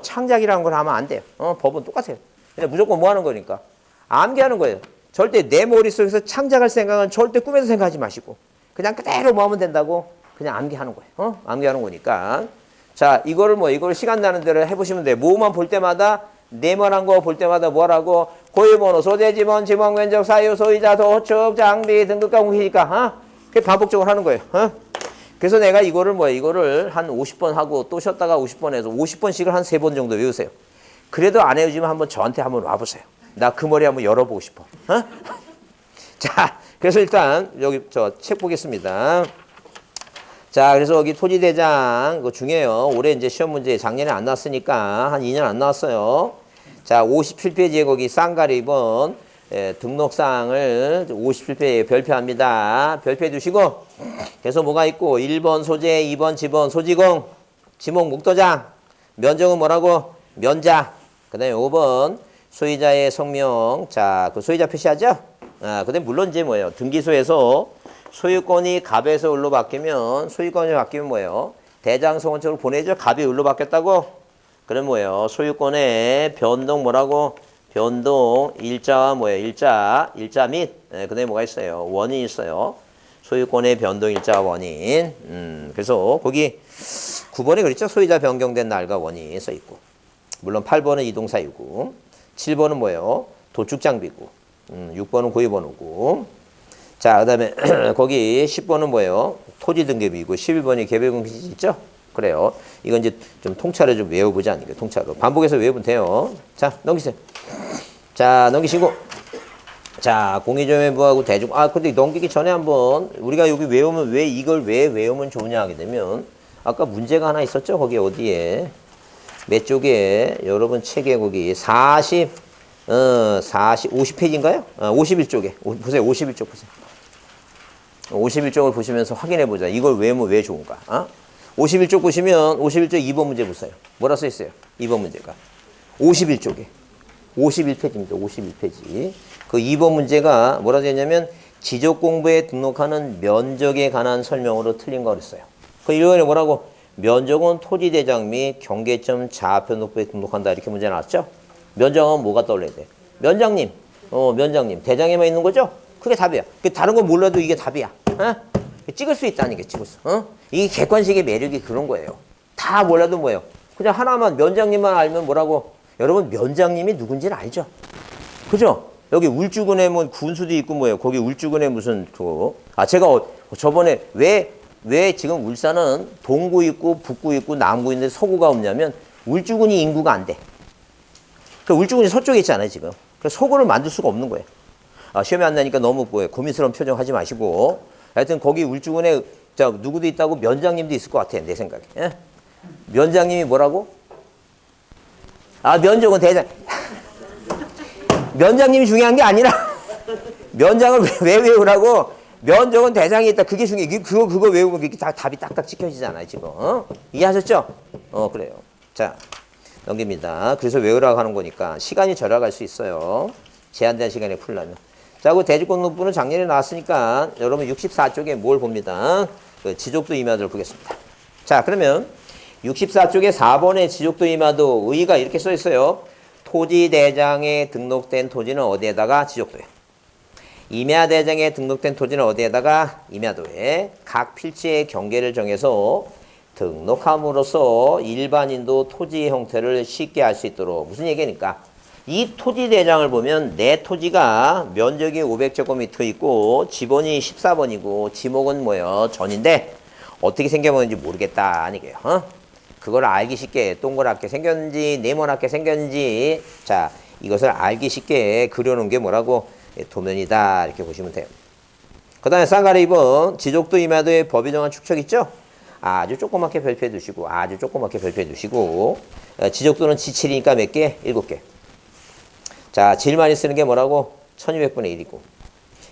창작이라는 걸 하면 안 돼요. 법은 똑같아요. 그냥 무조건 뭐 하는 거니까 암기하는 거예요. 절대 내 머릿속에서 창작할 생각은 절대 꿈에서 생각하지 마시고 그냥 그대로 뭐 하면 된다고 그냥 암기하는 거예요. 암기하는 거니까 자 이거를 시간 나는 대로 해보시면 돼요. 뭐만 볼 때마다 네모난 거 볼 때마다 뭐라고? 고유번호, 소재, 지번, 지목, 면적, 사유, 소유자, 도축, 장비, 등급과 공시지가 그게 반복적으로 하는 거예요. 그래서 내가 이거를 한 50번 하고 또 쉬었다가 50번 해서 50번씩을 한 3번 정도 외우세요. 그래도 안 외우지만 한번 저한테 한번 와보세요. 나 그 머리 한번 열어보고 싶어. 자, 그래서 일단 여기 저 책 보겠습니다. 자, 그래서 여기 토지대장, 이거 중요해요. 올해 이제 시험 문제 작년에 안 나왔으니까 한 2년 안 나왔어요. 자, 57페이지에 거기 쌍가리 2번 등록사항을 57페이지에 별표합니다. 별표해 두시고 그래서 뭐가 있고 1번 소재, 2번 지번, 소지공, 지목 목도장, 면적은 뭐라고? 면자. 그 다음에 5번 소유자의 성명. 자, 그 소유자 표시하죠? 아, 그 다음에 물론 이제 뭐예요? 등기소에서 소유권이 갑에서 을로 바뀌면 소유권이 바뀌면 뭐예요? 대장성원적으로 보내죠? 갑이 을로 바뀌었다고? 그럼 뭐예요? 소유권의 변동 뭐라고? 변동 일자와 뭐예요? 일자 및 그다음에 뭐가 있어요? 원인이 있어요. 소유권의 변동 일자와 원인. 그래서 거기 9번에 그랬죠? 소유자 변경된 날과 원인 써 있고. 물론 8번은 이동사유고 7번은 뭐예요? 도축 장비고 6번은 고유번호고. 자, 그다음에 거기 10번은 뭐예요? 토지 등급이고 11번이 개별공시 있죠? 그래요. 이건 이제 좀 통찰을 좀 외워보지 않을까? 통찰로 반복해서 외우면 돼요. 자, 넘기세요. 자, 넘기시고. 자, 공의점유부하고 대중. 아, 근데 넘기기 전에 한번 우리가 여기 외우면 왜 이걸 왜 외우면 좋으냐 하게 되면 아까 문제가 하나 있었죠? 거기 어디에? 몇 쪽에? 여러분 책에 거기 50페이지인가요? 51쪽에. 보세요. 51쪽 보세요. 51쪽을 보시면서 확인해 보자. 이걸 외우면 왜 좋은가? 51쪽 보시면 51쪽 2번 문제 보세요. 뭐라 써 있어요? 2번 문제가. 51쪽에. 51페이지입니다. 51페이지. 그 2번 문제가 뭐라 되어 있냐면 지적공부에 등록하는 면적에 관한 설명으로 틀린 거 그랬어요. 그 이번에 뭐라고? 면적은 토지대장 및 경계점 자편독부에 등록한다. 이렇게 문제 나왔죠? 면적은 뭐가 떠올려야 돼? 면장님. 면장님. 대장에만 있는 거죠? 그게 답이야. 다른 건 몰라도 이게 답이야. 찍을 수 있다는 게 찍을 수. 이게 객관식의 매력이 그런 거예요. 다 몰라도 뭐예요? 그냥 하나만 면장님만 알면 뭐라고? 여러분 면장님이 누군지는 알죠? 그죠? 여기 울주군에 뭐 군수도 있고 뭐예요? 거기 울주군에 무슨 제가 저번에 왜 지금 울산은 동구 있고 북구 있고 남구 있는데 서구가 없냐면 울주군이 인구가 안 돼. 그 울주군이 서쪽에 있잖아요 지금. 그래서 서구를 만들 수가 없는 거예요. 시험에 안 나니까 너무 고민스러운 표정 하지 마시고 하여튼 거기 울주군에 누구도 있다고 면장님도 있을 것 같아 내 생각에. 예? 면장님이 뭐라고? 면적은 대장. 면장님이 중요한 게 아니라 면장을 왜 외우라고? 면적은 대장이 있다. 그게 중요해. 그거 외우면 그게 다 답이 딱딱 찍혀지잖아요 지금. 이해하셨죠? 그래요. 자, 넘깁니다. 그래서 외우라고 하는 거니까 시간이 절약할 수 있어요. 제한된 시간에 풀려면. 자, 그 대지권록부는 작년에 나왔으니까 여러분 64쪽에 뭘 봅니다. 그 지족도 임야도를 보겠습니다. 자, 그러면 64쪽에 4번의 지족도 임야도 의의가 이렇게 써 있어요. 토지대장에 등록된 토지는 어디에다가 지족도에. 임야대장에 등록된 토지는 어디에다가 임야도에 각 필지의 경계를 정해서 등록함으로써 일반인도 토지의 형태를 쉽게 알 수 있도록. 무슨 얘기니까? 이 토지대장을 보면 내 토지가 면적이 500제곱미터 있고 지번이 14번이고 지목은 뭐예요? 전인데 어떻게 생겨보는지 모르겠다 아니게요. 그걸 알기 쉽게 동그랗게 생겼는지 네모나게 생겼는지 자 이것을 알기 쉽게 그려놓은 게 뭐라고? 도면이다 이렇게 보시면 돼요. 그 다음에 쌍가리 2번 지족도 임야도의 법이 정한 축척 있죠? 아주 조그맣게 별표해 두시고 아주 조그맣게 별표해 두시고 지족도는 지칠이니까 몇 개? 7개. 자, 제일 많이 쓰는 게 뭐라고? 1200분의 1이고.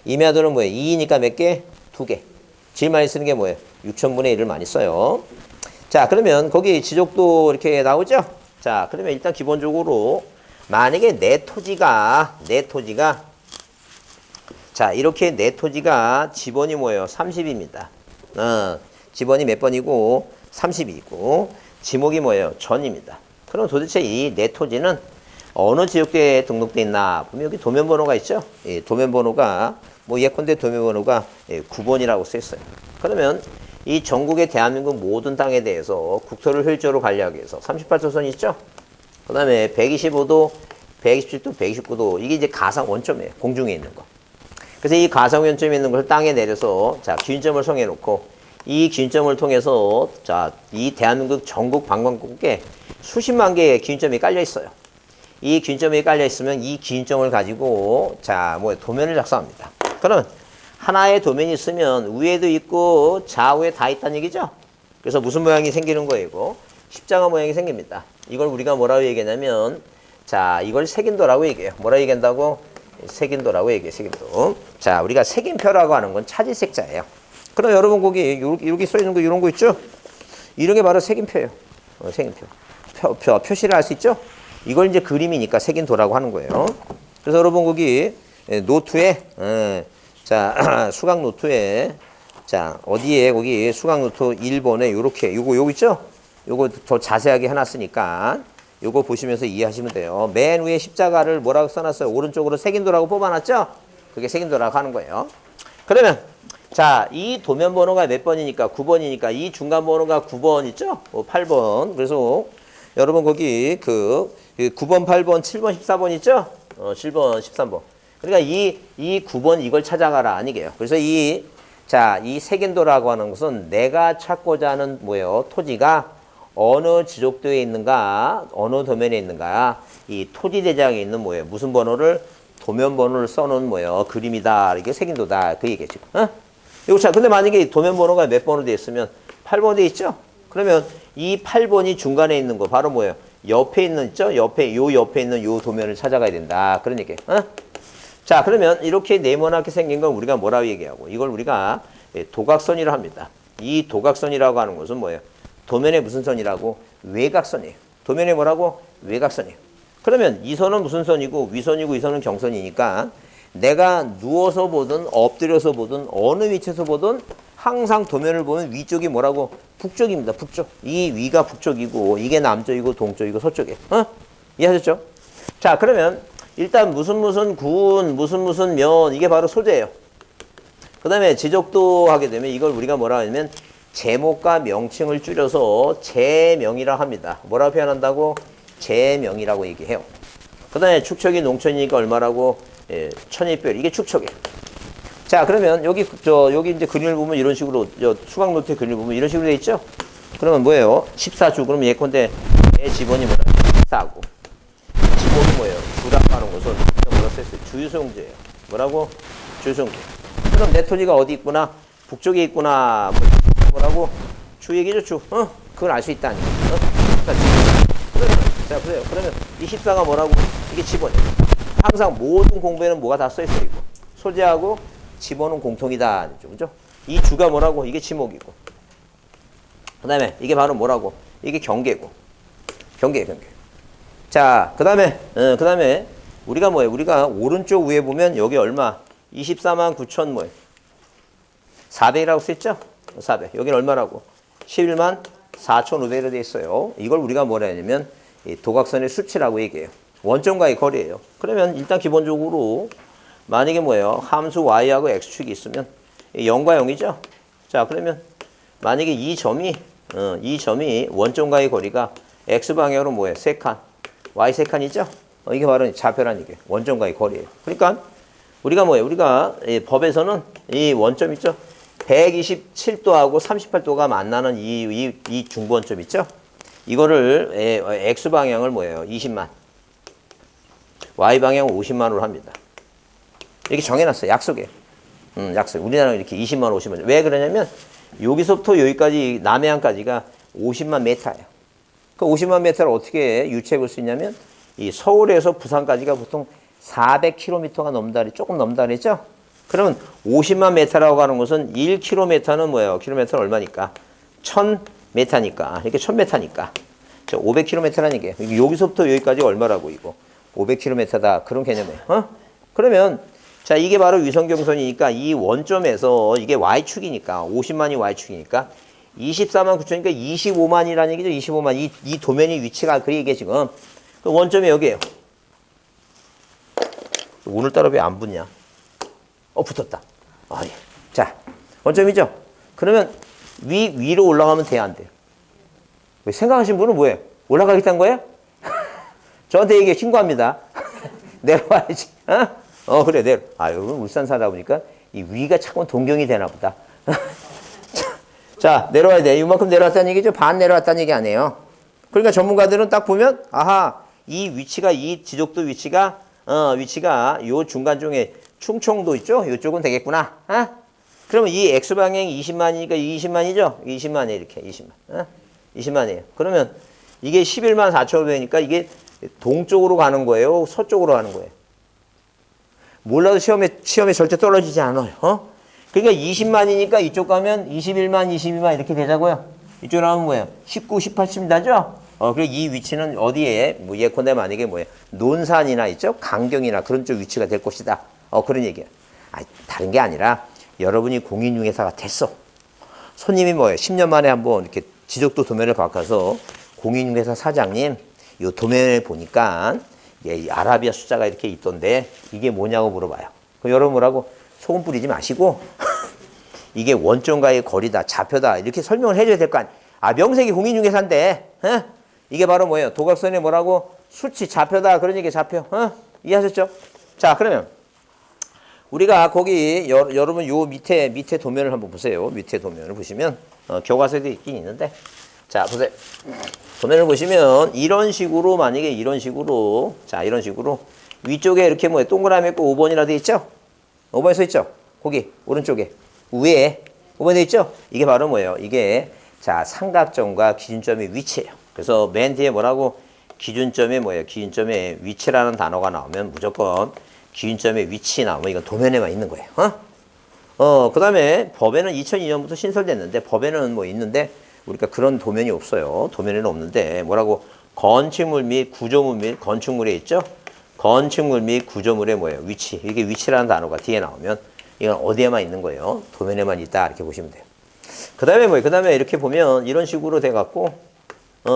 임야도는 뭐예요? 2이니까 몇 개? 2개. 제일 많이 쓰는 게 뭐예요? 6000분의 1을 많이 써요. 자, 그러면 거기 지족도 이렇게 나오죠? 자, 그러면 일단 기본적으로 만약에 내 토지가 자, 이렇게 내 토지가 지번이 뭐예요? 30입니다. 지번이 몇 번이고? 30이고. 지목이 뭐예요? 전입니다. 그럼 도대체 이 내 토지는 어느 지역대에 등록돼 있나 보면 여기 도면번호가 있죠. 예, 도면번호가 예컨대 도면번호가 9번이라고 써 있어요. 그러면 이 전국의 대한민국 모든 땅에 대해서 국토를 효율적으로 관리하기 위해서 38도선이 있죠. 그 다음에 125도, 127도, 129도 이게 이제 가상 원점이에요. 공중에 있는 거. 그래서 이 가상 원점에 있는 걸 땅에 내려서 자 기준점을 정해놓고 이 기준점을 통해서 자 이 대한민국 전국 방방곡곡에 수십만 개의 기준점이 깔려 있어요. 이 기준점이 깔려 있으면 이 기준점을 가지고 자 도면을 작성합니다. 그러면 하나의 도면이 있으면 위에도 있고 좌우에 다 있다는 얘기죠. 그래서 무슨 모양이 생기는 거예요? 이거 십자가 모양이 생깁니다. 이걸 우리가 뭐라고 얘기하냐면 자, 이걸 색인도라고 얘기해요. 뭐라 얘기한다고? 색인도라고 얘기해, 색인도. 자, 우리가 색인표라고 하는 건 차지색자예요. 그럼 여러분 거기 여기 써 있는 거 이런 거 있죠? 이런 게 바로 색인표예요. 색인표. 표시를 할 수 있죠? 이걸 이제 그림이니까 색인도라고 하는 거예요. 그래서 여러분 거기 노트에 자, 수강 노트에 자, 어디에 거기 수강 노트 1번에 요렇게 요거 있죠? 요거 더 자세하게 해 놨으니까 요거 보시면서 이해하시면 돼요. 맨 위에 십자가를 뭐라고 써놨어요? 오른쪽으로 색인도라고 뽑아놨죠? 그게 색인도라고 하는 거예요. 그러면 자, 이 도면 번호가 몇 번이니까 9번이니까 이 중간 번호가 9번 있죠? 8번. 그래서 여러분 거기 그 9번, 8번, 7번, 14번 있죠? 7번, 13번. 그러니까 이 9번 이걸 찾아가라 아니게요. 그래서 이 색인도라고 하는 것은 내가 찾고자 하는 뭐예요? 토지가 어느 지적도에 있는가, 어느 도면에 있는가, 이 토지 대장에 있는 뭐예요? 무슨 번호를 도면 번호를 써놓은 뭐예요? 그림이다. 이게 색인도다. 그 얘기죠. 이거 자, 근데 만약에 도면 번호가 몇 번으로 되어 있으면 8번 되어 있죠? 그러면 이 8번이 중간에 있는 거 바로 뭐예요? 옆에 있는 있죠? 옆에 있는 요 도면을 찾아가야 된다. 그런 얘기예요. 자, 그러면 이렇게 네모나게 생긴 건 우리가 뭐라고 얘기하고 이걸 우리가 도각선이라고 합니다. 이 도각선이라고 하는 것은 뭐예요? 도면의 무슨 선이라고? 외곽선이에요. 도면의 뭐라고? 외곽선이에요. 그러면 이 선은 무슨 선이고 위선이고 이 선은 경선이니까 내가 누워서 보든 엎드려서 보든 어느 위치에서 보든 항상 도면을 보면 위쪽이 뭐라고? 북쪽입니다. 북쪽. 이 위가 북쪽이고 이게 남쪽이고 동쪽이고 서쪽이에요. 이해하셨죠? 자, 그러면 일단 무슨 군, 무슨 면 이게 바로 소재예요. 그 다음에 지적도 하게 되면 이걸 우리가 뭐라 하냐면 제목과 명칭을 줄여서 제명이라 합니다. 뭐라고 표현한다고? 제명이라고 얘기해요. 그 다음에 축척이 농촌이니까 얼마라고? 천일별. 이게 축척이에요. 자, 그러면 여기 이제 그림을 보면 이런 식으로, 수강 노트에 그림을 보면 이런 식으로 돼 있죠? 그러면 뭐예요? 14주. 그럼 예컨대 내 지번이 뭐라? 14고. 지번이 뭐예요? 주라고 하는 것은 뭐라 써있어요? 주유소용지예요. 뭐라고? 주유소용지. 그럼 내 토지가 어디 있구나? 북쪽에 있구나. 뭐라고? 주 얘기죠, 주. 그걸 알 수 있다니. 자, 그래요. 그러면 이 14가 뭐라고? 이게 지번이에요. 항상 모든 공부에는 뭐가 다 써있어요, 이거. 소재하고 지번은 공통이다. 그죠? 이 주가 뭐라고? 이게 지목이고. 그 다음에 이게 바로 뭐라고? 이게 경계고. 경계. 자, 그 다음에 우리가 뭐예요? 우리가 오른쪽 위에 보면 여기 얼마? 24만 9천 뭐예요? 400이라고 쓰였죠? 400. 여기는 얼마라고? 11만 4,500으로 되어 있어요. 이걸 우리가 뭐라 하냐면 도각선의 수치라고 얘기해요. 원점과의 거리예요. 그러면 일단 기본적으로 만약에 뭐예요? 함수 y하고 x축이 있으면 0과 0이죠? 자, 그러면 만약에 이 점이 원점과의 거리가 x방향으로 뭐예요? 3칸, y 3칸이죠? 이게 바로 좌표란 얘기예요. 원점과의 거리예요. 그러니까 우리가 뭐예요? 우리가 법에서는 이 원점 있죠? 127도하고 38도가 만나는 이 중부원점 있죠? 이거를 x방향을 뭐예요? 20만, y방향 50만으로 합니다. 이렇게 정해놨어요. 약속이에요. 약속. 우리나라는 이렇게 20만, 50만. 왜 그러냐면 여기서부터 여기까지 남해안까지가 50만 메타예요. 그 50만 메타를 어떻게 유추해 볼 수 있냐면 이 서울에서 부산까지가 보통 400km가 넘다, 조금 넘다 그랬죠? 그러면 50만 메타라고 하는 것은 1km는 뭐예요? 킬로미터는 얼마니까? 1000m니까. 이렇게 1000m니까. 500km라는 얘기예요. 여기서부터 여기까지 얼마라고 이거? 500km다. 그런 개념이에요. 그러면 자, 이게 바로 위성경선이니까 이 원점에서 이게 y축이니까 50만이 y축이니까 24만 9천이니까 25만이라는 얘기죠. 25만. 이 도면이 위치가 그 얘기에 지금 그 원점이 여기예요. 오늘따라 왜 안 붙냐? 붙었다. 예. 자, 원점이죠? 그러면 위로 올라가면 돼야 안 돼요? 왜 생각하신 분은 뭐예요? 올라가겠다는 거예요? 저한테 얘기해 신고합니다. 내려와야지. 그래, 내려. 여러분 울산 사다 보니까 이 위가 자꾸 동경이 되나 보다. 자, 내려와야 돼. 이만큼 내려왔다는 얘기죠? 반 내려왔다는 얘기 아니에요. 그러니까 전문가들은 딱 보면, 이 위치가, 이 지적도 위치가 요 중간 중에 충청도 있죠? 이쪽은 되겠구나. 그러면 이 X방향이 20만이니까 20만이죠? 20만이에요, 이렇게. 20만. 20만이에요. 그러면 이게 11만 4,500이니까 이게 동쪽으로 가는 거예요? 서쪽으로 가는 거예요? 몰라도 시험에 절대 떨어지지 않아요. 어? 그러니까 20만이니까 이쪽 가면 21만, 22만 이렇게 되자고요. 이쪽으로 하면 뭐예요? 19, 18, 10이죠? 그리고 이 위치는 어디에, 뭐 예컨대 만약에 뭐예요? 논산이나 있죠? 강경이나 그런 쪽 위치가 될 것이다. 그런 얘기예요. 다른 게 아니라 여러분이 공인중개사가 됐어. 손님이 뭐예요? 10년 만에 한번 이렇게 지적도 도면을 바꿔서 공인중개사 사장님, 이 도면을 보니까 이 아라비아 숫자가 이렇게 있던데 이게 뭐냐고 물어봐요. 그럼 여러분 뭐라고? 소금 뿌리지 마시고 이게 원점과의 거리다, 좌표다 이렇게 설명을 해줘야 될 거 아니에요. 명색이 공인중개사인데 이게 바로 뭐예요? 도각선에 뭐라고? 수치, 좌표다. 그러니까 좌표. 이해하셨죠? 자, 그러면 우리가 거기 여러분 요 밑에 도면을 한번 보세요. 밑에 도면을 보시면 교과서에도 있긴 있는데 자 보세요. 도면을 보시면 이런 식으로 만약에 이런 식으로 위쪽에 이렇게 뭐 동그라미 있고 5번이라 돼 있죠? 5번에 써 있죠? 거기 오른쪽에 위에 5번에 돼 있죠? 이게 바로 뭐예요? 이게 자 삼각점과 기준점의 위치예요. 그래서 맨 뒤에 뭐라고? 기준점의 뭐예요? 기준점의 위치라는 단어가 나오면 무조건 기준점의 위치 나오면 이건 도면에만 있는 거예요. 그 다음에 법에는 2002년부터 신설됐는데 법에는 뭐 있는데 우리가 그런 도면이 없어요. 도면에는 없는데 뭐라고? 건축물 및 구조물 및 건축물에 있죠? 건축물 및 구조물의 뭐예요? 위치. 이게 위치라는 단어가 뒤에 나오면 이건 어디에만 있는 거예요? 도면에만 있다. 이렇게 보시면 돼요. 그 다음에 뭐예요? 그 다음에 이렇게 보면 이런 식으로 돼갖고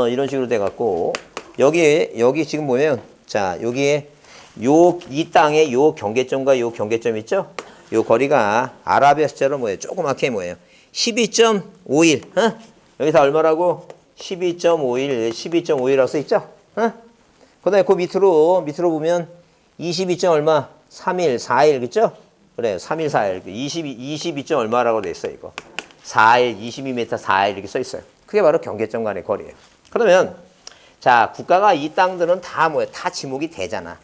이런 식으로 돼갖고 여기 지금 보면 자 여기에 이 땅에 요 경계점과 요 경계점 있죠? 요 거리가 아라비아 숫자로 뭐예요? 조그맣게 뭐예요? 12.51. 여기서 얼마라고? 12.51이라고 써 있죠? 그다음에 그 밑으로 보면 22. 얼마? 3일, 4일 그죠? 그래, 3일, 4일. 22. 얼마라고 돼 있어요, 이거. 4일, 22m 4일 이렇게 써 있어요. 그게 바로 경계점 간의 거리예요. 그러면 자, 국가가 이 땅들은 다 뭐예요? 다 지목이 되잖아.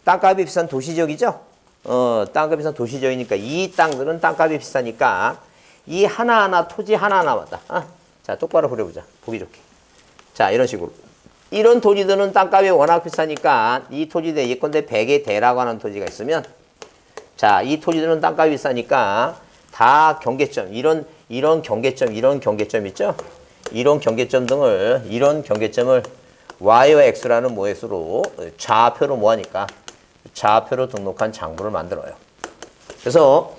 땅값이 비싼 도시적이죠? 땅값이 비싼 도시적이니까 이 땅들은 땅값이 비싸니까 이 하나하나 토지 하나하나마다 자 똑바로 그려보자. 보기 좋게. 자 이런 식으로 이런 토지들은 땅값이 워낙 비싸니까 이 토지대 예컨대 백의 대라고 하는 토지가 있으면 자 이 토지들은 땅값이 비싸니까 다 경계점 이런 경계점 있죠? 이런 경계점을 Y와 X라는 모액수로 좌표로 뭐하니까 좌표로 등록한 장부를 만들어요. 그래서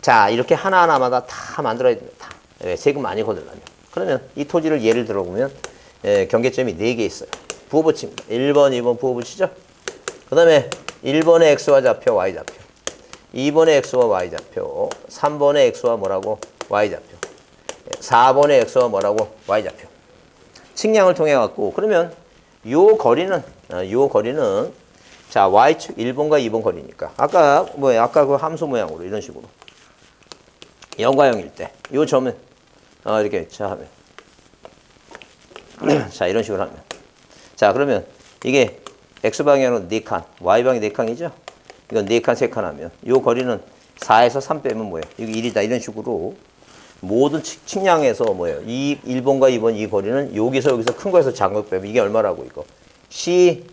자 이렇게 하나하나마다 다 만들어야 됩니다. 왜? 세금 많이 거들려면. 그러면 이 토지를 예를 들어보면 경계점이 4개 있어요. 부호붙입니다. 1번, 2번 부호붙이죠. 그 다음에 1번의 X와 좌표, Y좌표. 2번의 X와 Y좌표. 3번의 X와 뭐라고? Y좌표. 4번의 X와 뭐라고? Y좌표. 측량을 통해 갖고 그러면 요 거리는 자 Y축 1번과 2번 거리니까 아까 그 함수 모양으로 이런 식으로 0과 0일 때 요 점은 이렇게 자 하면 자 이런 식으로 하면 자 그러면 이게 X방향으로 4칸 Y방이 4칸이죠. 이건 4칸 3칸 하면 요 거리는 4에서 3 빼면 뭐예요? 이게 1이다 이런 식으로 모든 측량에서 뭐예요? 이 1번과 2번 이 거리는 여기서 큰 거에서 작은 거 빼면 이게 얼마라고 이거? C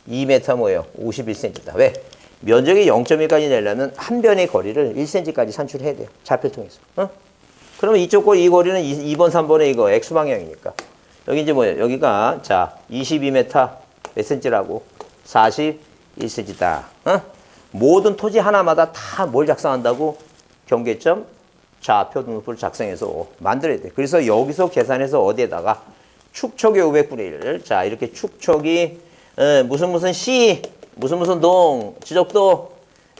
2m 뭐예요? 51cm다. 왜? 면적이 0.1까지 내려면 한 변의 거리를 1cm까지 산출해야 돼요. 좌표 통해서. 그러면 이쪽 거리 이 거리는 2번, 3번의 이거 X방향이니까. 여기 이제 뭐예요? 여기가 자 22m 몇 cm라고? 41cm다. 모든 토지 하나마다 다 뭘 작성한다고? 경계점 좌표 등록부를 작성해서 만들어야 돼. 그래서 여기서 계산해서 어디에다가 축척이 500분의 1. 자, 이렇게 축척이 무슨 시, 무슨 동, 지적도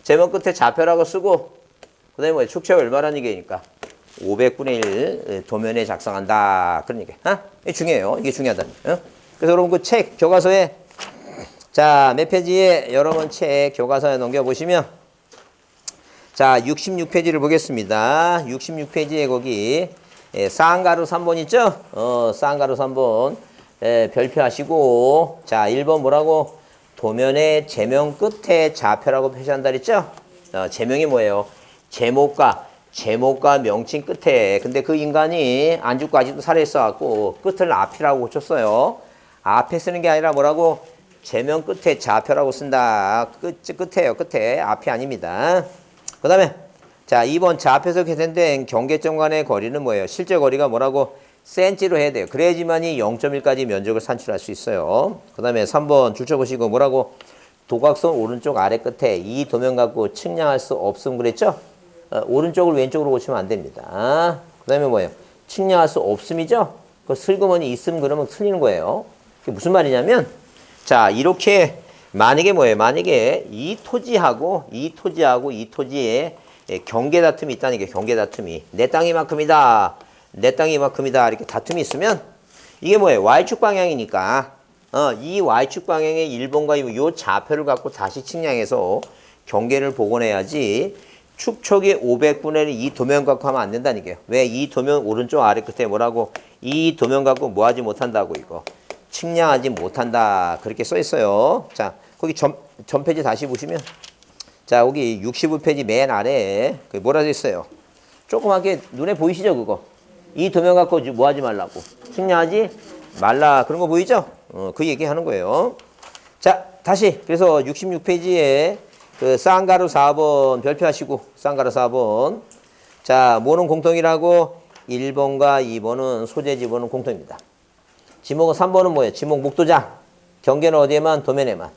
제목 끝에 좌표라고 쓰고 그다음에 뭐 축척이 얼마라는 얘기니까 500분의 1 도면에 작성한다. 그런 얘기. 이게 중요해요. 이게 중요하다는 얘기. 그래서 여러분 그 책 교과서에 자, 몇 페이지에 여러분 책 교과서에 넘겨보시면 자, 66페이지를 보겠습니다. 66페이지에 거기 쌍가루 3번 있죠? 쌍가루 3번 별표하시고 자, 1번 뭐라고? 도면의 제명 끝에 좌표라고 표시한다 그랬죠? 제명이 뭐예요? 제목과 명칭 끝에 근데 그 인간이 안 죽고 아직도 살아있어 갖고 끝을 앞이라고 고쳤어요. 앞에 쓰는 게 아니라 뭐라고? 제명 끝에 좌표라고 쓴다. 끝에요. 끝에. 앞이 아닙니다. 그 다음에 자 2번 좌표에서 계산된 경계점 간의 거리는 뭐예요? 실제 거리가 뭐라고? 센치로 해야 돼요. 그래야지만이 0.1까지 면적을 산출할 수 있어요. 그 다음에 3번 줄쳐 보시고 뭐라고? 도각선 오른쪽 아래 끝에 이 도면 갖고 측량할 수 없음 그랬죠? 오른쪽을 왼쪽으로 고치면 안 됩니다. 그 다음에 뭐예요? 측량할 수 없음이죠? 그 슬그머니 있음 그러면 틀리는 거예요. 그게 무슨 말이냐면 자 이렇게 만약에 뭐예요? 만약에 이 토지하고 이 토지의 경계 다툼이 있다는 게 경계 다툼이 내 땅이 이만큼이다. 내 땅이 이만큼이다. 이렇게 다툼이 있으면 이게 뭐예요? Y축 방향이니까 이 Y축 방향의 1번과 이 좌표를 갖고 다시 측량해서 경계를 복원해야지 축척이 500분의 1 이 도면 갖고 하면 안 된다니까요. 왜? 이 도면 오른쪽 아래 끝에 뭐라고? 이 도면 갖고 뭐 하지 못한다고 이거. 측량하지 못한다. 그렇게 써 있어요. 자, 거기 전 페이지 다시 보시면 자, 여기 65페이지 맨 아래에 뭐라 돼 있어요? 조그맣게 눈에 보이시죠, 그거? 이 도면 갖고 뭐 하지 말라고. 측량하지 말라. 그런 거 보이죠? 그 얘기 하는 거예요. 자, 다시. 그래서 66페이지에 그 쌍가루 4번 별표하시고, 쌍가루 4번. 자, 뭐는 공통이라고? 1번과 2번은 소재 지번은 공통입니다. 지목은 3번은 뭐예요? 지목 목도장. 경계는 어디에만? 도면에만.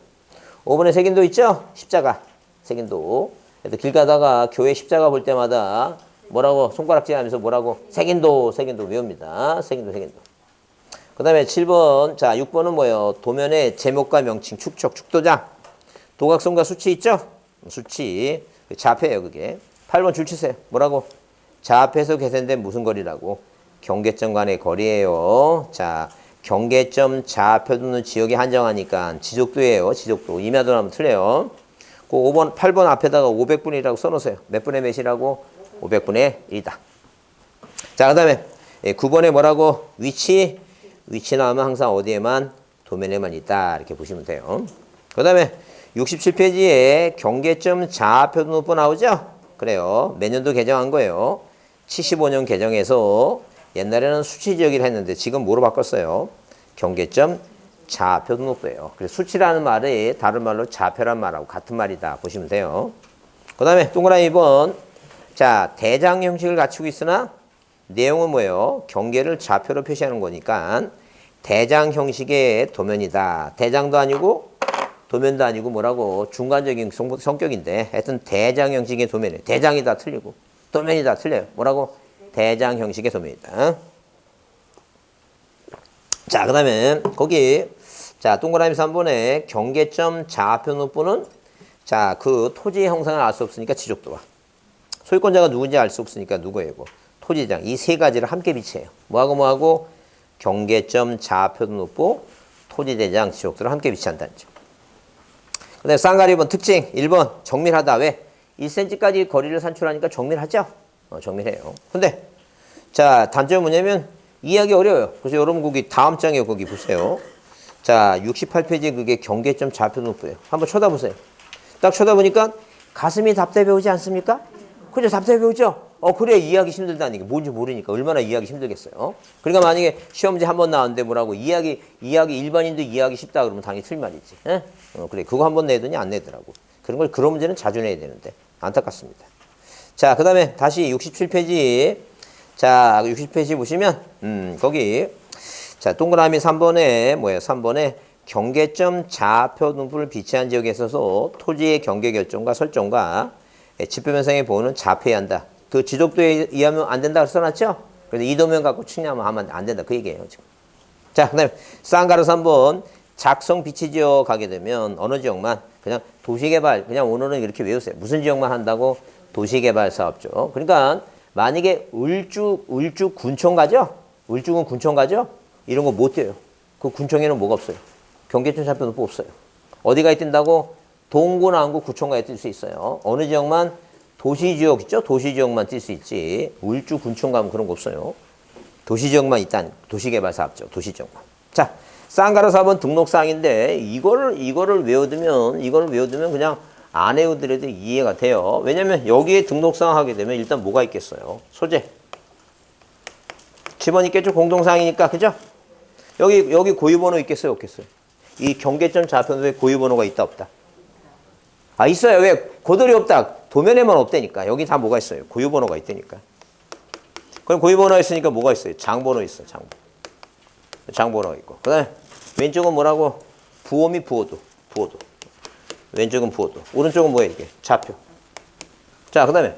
5번에 색인도 있죠? 십자가. 색인도. 그래서 길 가다가 교회 십자가 볼 때마다 뭐라고 손가락질 하면서 뭐라고 색인도 외웁니다. 색인도. 그 다음에 7번, 자 6번은 뭐예요? 도면의 제목과 명칭, 축척, 축도장. 도각선과 수치 있죠? 수치. 좌표예요 그게. 8번 줄 치세요. 뭐라고? 좌표에서 계산된 무슨 거리라고? 경계점 간의 거리예요. 자 경계점 좌표 두는 지역이 한정하니까 지적도예요. 지적도. 2m 하면 틀려요. 그 5번, 8번 앞에다가 500분이라고 써놓으세요. 몇 분의 몇이라고? 500분의 1이다. 자, 그 다음에 9번에 뭐라고? 위치 나오면 항상 어디에만? 도면에만 있다. 이렇게 보시면 돼요. 그 다음에 67페이지에 경계점 좌표 등록부 나오죠? 그래요. 몇 년도 개정한 거예요? 75년 개정해서 옛날에는 수치 지역이라 했는데 지금 뭐로 바꿨어요? 경계점 좌표 등록부예요. 그래서 수치라는 말이 다른 말로 좌표란 말하고 같은 말이다. 보시면 돼요. 그 다음에 동그라미 2번. 자, 대장 형식을 갖추고 있으나 내용은 뭐예요? 경계를 좌표로 표시하는 거니까 대장 형식의 도면이다. 대장도 아니고 도면도 아니고 뭐라고 중간적인 성격인데 하여튼 대장 형식의 도면이에요. 대장이다 틀리고 도면이다 틀려요. 뭐라고? 대장 형식의 도면이다. 자, 그 다음에 거기 자 동그라미 3번에 경계점 좌표 등록부는 자 그 토지의 형상을 알 수 없으니까 지적도와 소유권자가 누군지 알 수 없으니까 누구예요? 토지장. 이 세 가지를 함께 비치해요. 뭐하고? 경계점 좌표 등록부 토지대장 지적도를 함께 비치한다는 점. 그 다음에 쌍가리 2번 특징 1번 정밀하다. 왜? 1cm까지 거리를 산출하니까 정밀하죠? 정밀해요. 근데 자 단점은 뭐냐면 이해하기 어려워요. 그래서 여러분 거기 다음 장에 거기 보세요. 자 68페이지 그게 경계점 좌표 등록부예요. 한번 쳐다보세요. 딱 쳐다보니까 가슴이 답답해 오지 않습니까? 그죠? 답답해 오죠? 그래 이해하기 힘들다는 게 뭔지 모르니까 얼마나 이해하기 힘들겠어요. 그러니까 만약에 시험지 한 번 나왔는데 뭐라고 이해하기 일반인도 이해하기 쉽다 그러면 당연히 틀린 말이지. 그래 그거 한 번 내더니 안 내더라고. 그런 문제는 자주 내야 되는데 안타깝습니다. 자, 그 다음에 다시 67페이지. 자, 60페이지 보시면, 거기, 자, 동그라미 3번에, 뭐예요? 3번에 경계점 좌표 등록부를 비치한 지역에 있어서 토지의 경계 결정과 설정과 지표면상에 보호는 좌표해야 한다. 그 지적도에 의하면 안 된다고 써놨죠? 그래서 이 도면 갖고 측량하면 안 된다. 그 얘기예요, 지금. 자, 그 다음에 쌍가루 3번 작성 비치 지역 가게 되면 어느 지역만 그냥 도시개발, 그냥 오늘은 이렇게 외우세요. 무슨 지역만 한다고? 도시개발 사업죠. 그러니까 만약에 울주 군청 가죠? 울주군 군청 가죠? 이런 거 못 돼요. 그 군청에는 뭐가 없어요? 경계점 좌표 등록부 없어요. 어디가 뜬다고? 동구, 남구, 구청가에 뜰 수 있어요. 어느 지역만? 도시지역 있죠? 도시지역만 뜰 수 있지. 울주 군청 가면 그런 거 없어요. 도시지역만 있다는 도시개발 사업죠. 도시지역만. 자, 쌍가루 4번 등록사항인데 이거를 외워두면 그냥 안 외우더라도 이해가 돼요. 왜냐면 여기에 등록사항 하게 되면 일단 뭐가 있겠어요? 소재. 10번 있겠죠? 공동사항이니까. 그죠? 여기 고유번호 있겠어요, 없겠어요? 이 경계점 좌표에 고유번호가 있다, 없다? 아, 있어요. 왜? 고돌이 없다. 도면에만 없다니까. 여기 다 뭐가 있어요? 고유번호가 있다니까. 그럼 고유번호가 있으니까 뭐가 있어요? 장번호 있어, 장번호. 장번호가 있고. 그 다음에 왼쪽은 뭐라고? 부호 및 부호도. 부호도. 왼쪽은 부호도. 오른쪽은 뭐예요, 이게? 좌표. 자, 그 다음에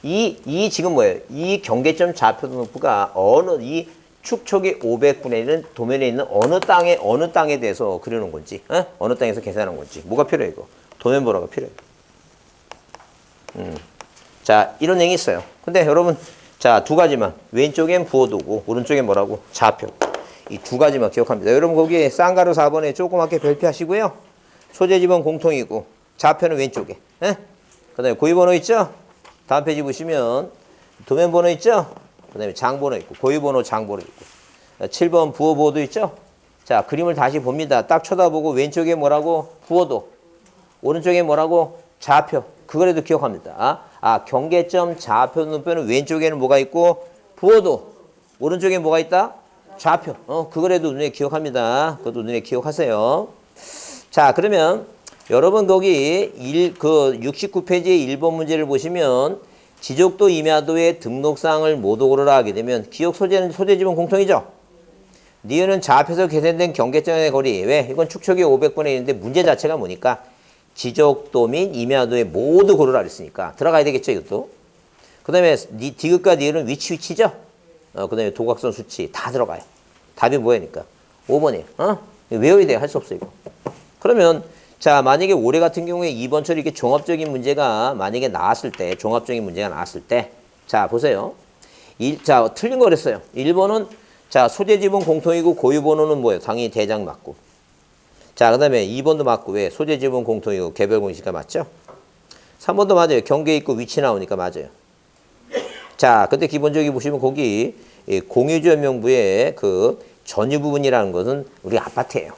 이 지금 뭐예요? 이 경계점 좌표도가 이 축척이 500분의 1은 도면에 있는 어느 땅에 대해서 그려놓은 건지, 어느 땅에서 계산한 건지. 뭐가 필요해, 이거? 도면 번호가 필요해. 자, 이런 얘기 있어요. 근데 여러분, 자, 두 가지만. 왼쪽엔 부호도고, 오른쪽엔 뭐라고? 좌표. 이 두 가지만 기억합니다. 여러분, 거기에 쌍가루 4번에 조그맣게 별표하시고요. 소재 지번 공통이고, 좌표는 왼쪽에. 그 다음에 고유번호 있죠? 다음 페이지 보시면, 도면 번호 있죠? 그 다음에 장번호 있고, 고유번호 장번호 있고. 7번 부호 보호도 있죠? 자, 그림을 다시 봅니다. 딱 쳐다보고, 왼쪽에 뭐라고? 부호도. 오른쪽에 뭐라고? 좌표. 그거라도 기억합니다. 경계점 좌표 눈표는 왼쪽에는 뭐가 있고 부호도. 오른쪽에 뭐가 있다? 좌표. 그거라도 눈에 기억합니다. 그것도 눈에 기억하세요. 자, 그러면 여러분 거기 69페이지의 1번 문제를 보시면 지적도 임야도의 등록사항을 모두 고르라 하게 되면 기억 소재는 소재 지분 공통이죠? 니은은 좌표에서 계산된 경계점의 거리. 왜? 이건 축척이 500분의 1인데 문제 자체가 뭐니까? 지적도 및 임야도에 모두 고르라 그랬으니까 들어가야 되겠죠, 이것도. 그 다음에 디귿과 니은은 위치죠? 그 다음에 도각선 수치 다 들어가요. 답이 뭐야니까? 5번이에요. 외워야 돼요. 할 수 없어, 이거. 그러면, 자, 만약에 올해 같은 경우에 2번처럼 이렇게 종합적인 문제가 만약에 나왔을 때, 종합적인 문제가 나왔을 때, 자, 보세요. 자, 틀린 거 그랬어요. 1번은, 자, 소재 지분 공통이고 고유번호는 뭐예요? 당연히 대장 맞고. 자, 그 다음에 2번도 맞고, 왜? 소재 지분 공통이고 개별 공시가 맞죠? 3번도 맞아요. 경계 있고 위치 나오니까 맞아요. 자, 근데 기본적으로 보시면 거기 공유주의 명부의 그 전유 부분이라는 것은 우리 아파트예요.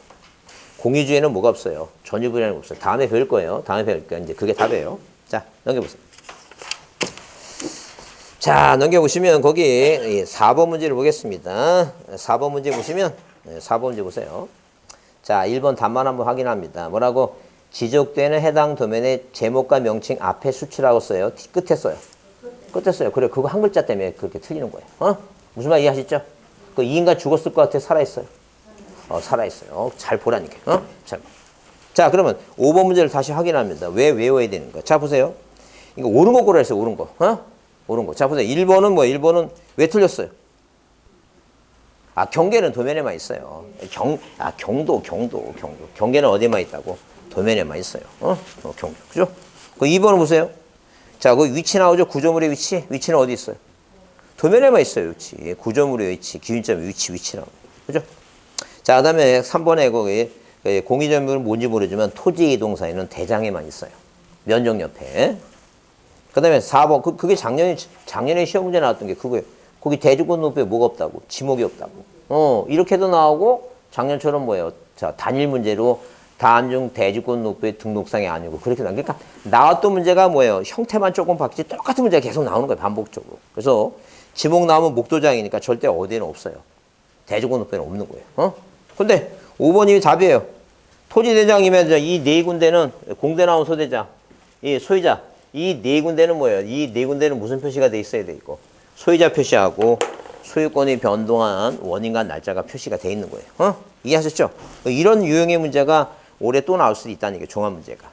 공유주에는 뭐가 없어요? 전유 부분이라는 거 없어요. 다음에 배울 거예요. 다음에 배울 거예요. 이제 그게 답이에요. 자, 넘겨보세요. 자, 넘겨보시면 거기 4번 문제를 보겠습니다. 4번 문제 보시면 4번 문제 보세요. 자, 1번 답만 한번 확인합니다. 뭐라고? 지적되는 해당 도면의 제목과 명칭 앞에 수치라고 써요. 끝에 써요. 끝에 써요. 그래, 그거 한 글자 때문에 그렇게 틀리는 거예요. 무슨 말 이해하시죠? 그 이 인간 죽었을 것 같아? 살아있어요? 살아있어요. 잘 보라니까. 잘 봐. 자, 그러면 5번 문제를 다시 확인합니다. 왜 외워야 되는 거야? 자, 보세요. 이거 옳은 거 고르라 했어요. 옳은 거. 옳은 거. 자, 보세요. 1번은 뭐, 1번은 왜 틀렸어요? 경계는 도면에만 있어요. 경도. 경계는 어디에만 있다고? 도면에만 있어요. 경도. 그죠? 그 2번은 보세요. 자, 그 위치 나오죠? 구조물의 위치. 위치는 어디 있어요? 도면에만 있어요. 위치. 구조물의 위치. 기준점 위치 나오죠. 그죠? 자, 그 다음에 3번에 거기 공의점은 뭔지 모르지만 토지 이동사에는 대장에만 있어요. 면적 옆에. 그 다음에 4번. 그게 작년에 시험 문제 나왔던 게 그거예요. 거기 대주권 높이에 뭐가 없다고? 지목이 없다고. 이렇게도 나오고 작년처럼 뭐예요? 자, 단일 문제로 다음 중 대주권 높이의 등록상이 아니고 그렇게 나와. 그러니까 나왔던 문제가 뭐예요? 형태만 조금 바뀌지 똑같은 문제가 계속 나오는 거예요. 반복적으로. 그래서 지목 나오면 목도장이니까 절대 어디에는 없어요. 대주권 높이는 없는 거예요. 근데 5번이 답이에요. 토지대장이면 이 네 군데는 공대 나온 소대장, 이 소유자, 이 네 군데는 뭐예요? 이 네 군데는 무슨 표시가 돼 있어야 돼, 이거? 소유자 표시하고 소유권이 변동한 원인과 날짜가 표시가 돼 있는 거예요. 이해하셨죠? 이런 유형의 문제가 올해 또 나올 수도 있다는 얘기예요. 종합 문제가.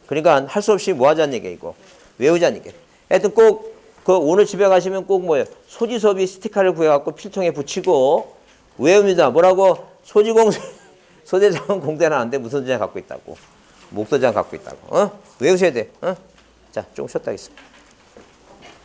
그러니까 할 수 없이 뭐 하자는 얘기예요, 이거. 외우자는 얘기예요. 하여튼 꼭 오늘 집에 가시면 꼭 뭐예요? 소지섭이 스티커를 구해갖고 필통에 붙이고 외웁니다. 뭐라고? 소대장은 공대 나왔는데 무슨 도장 갖고 있다고? 목도장 갖고 있다고. 외우셔야 돼. 자, 조금 쉬었다 하겠습니다.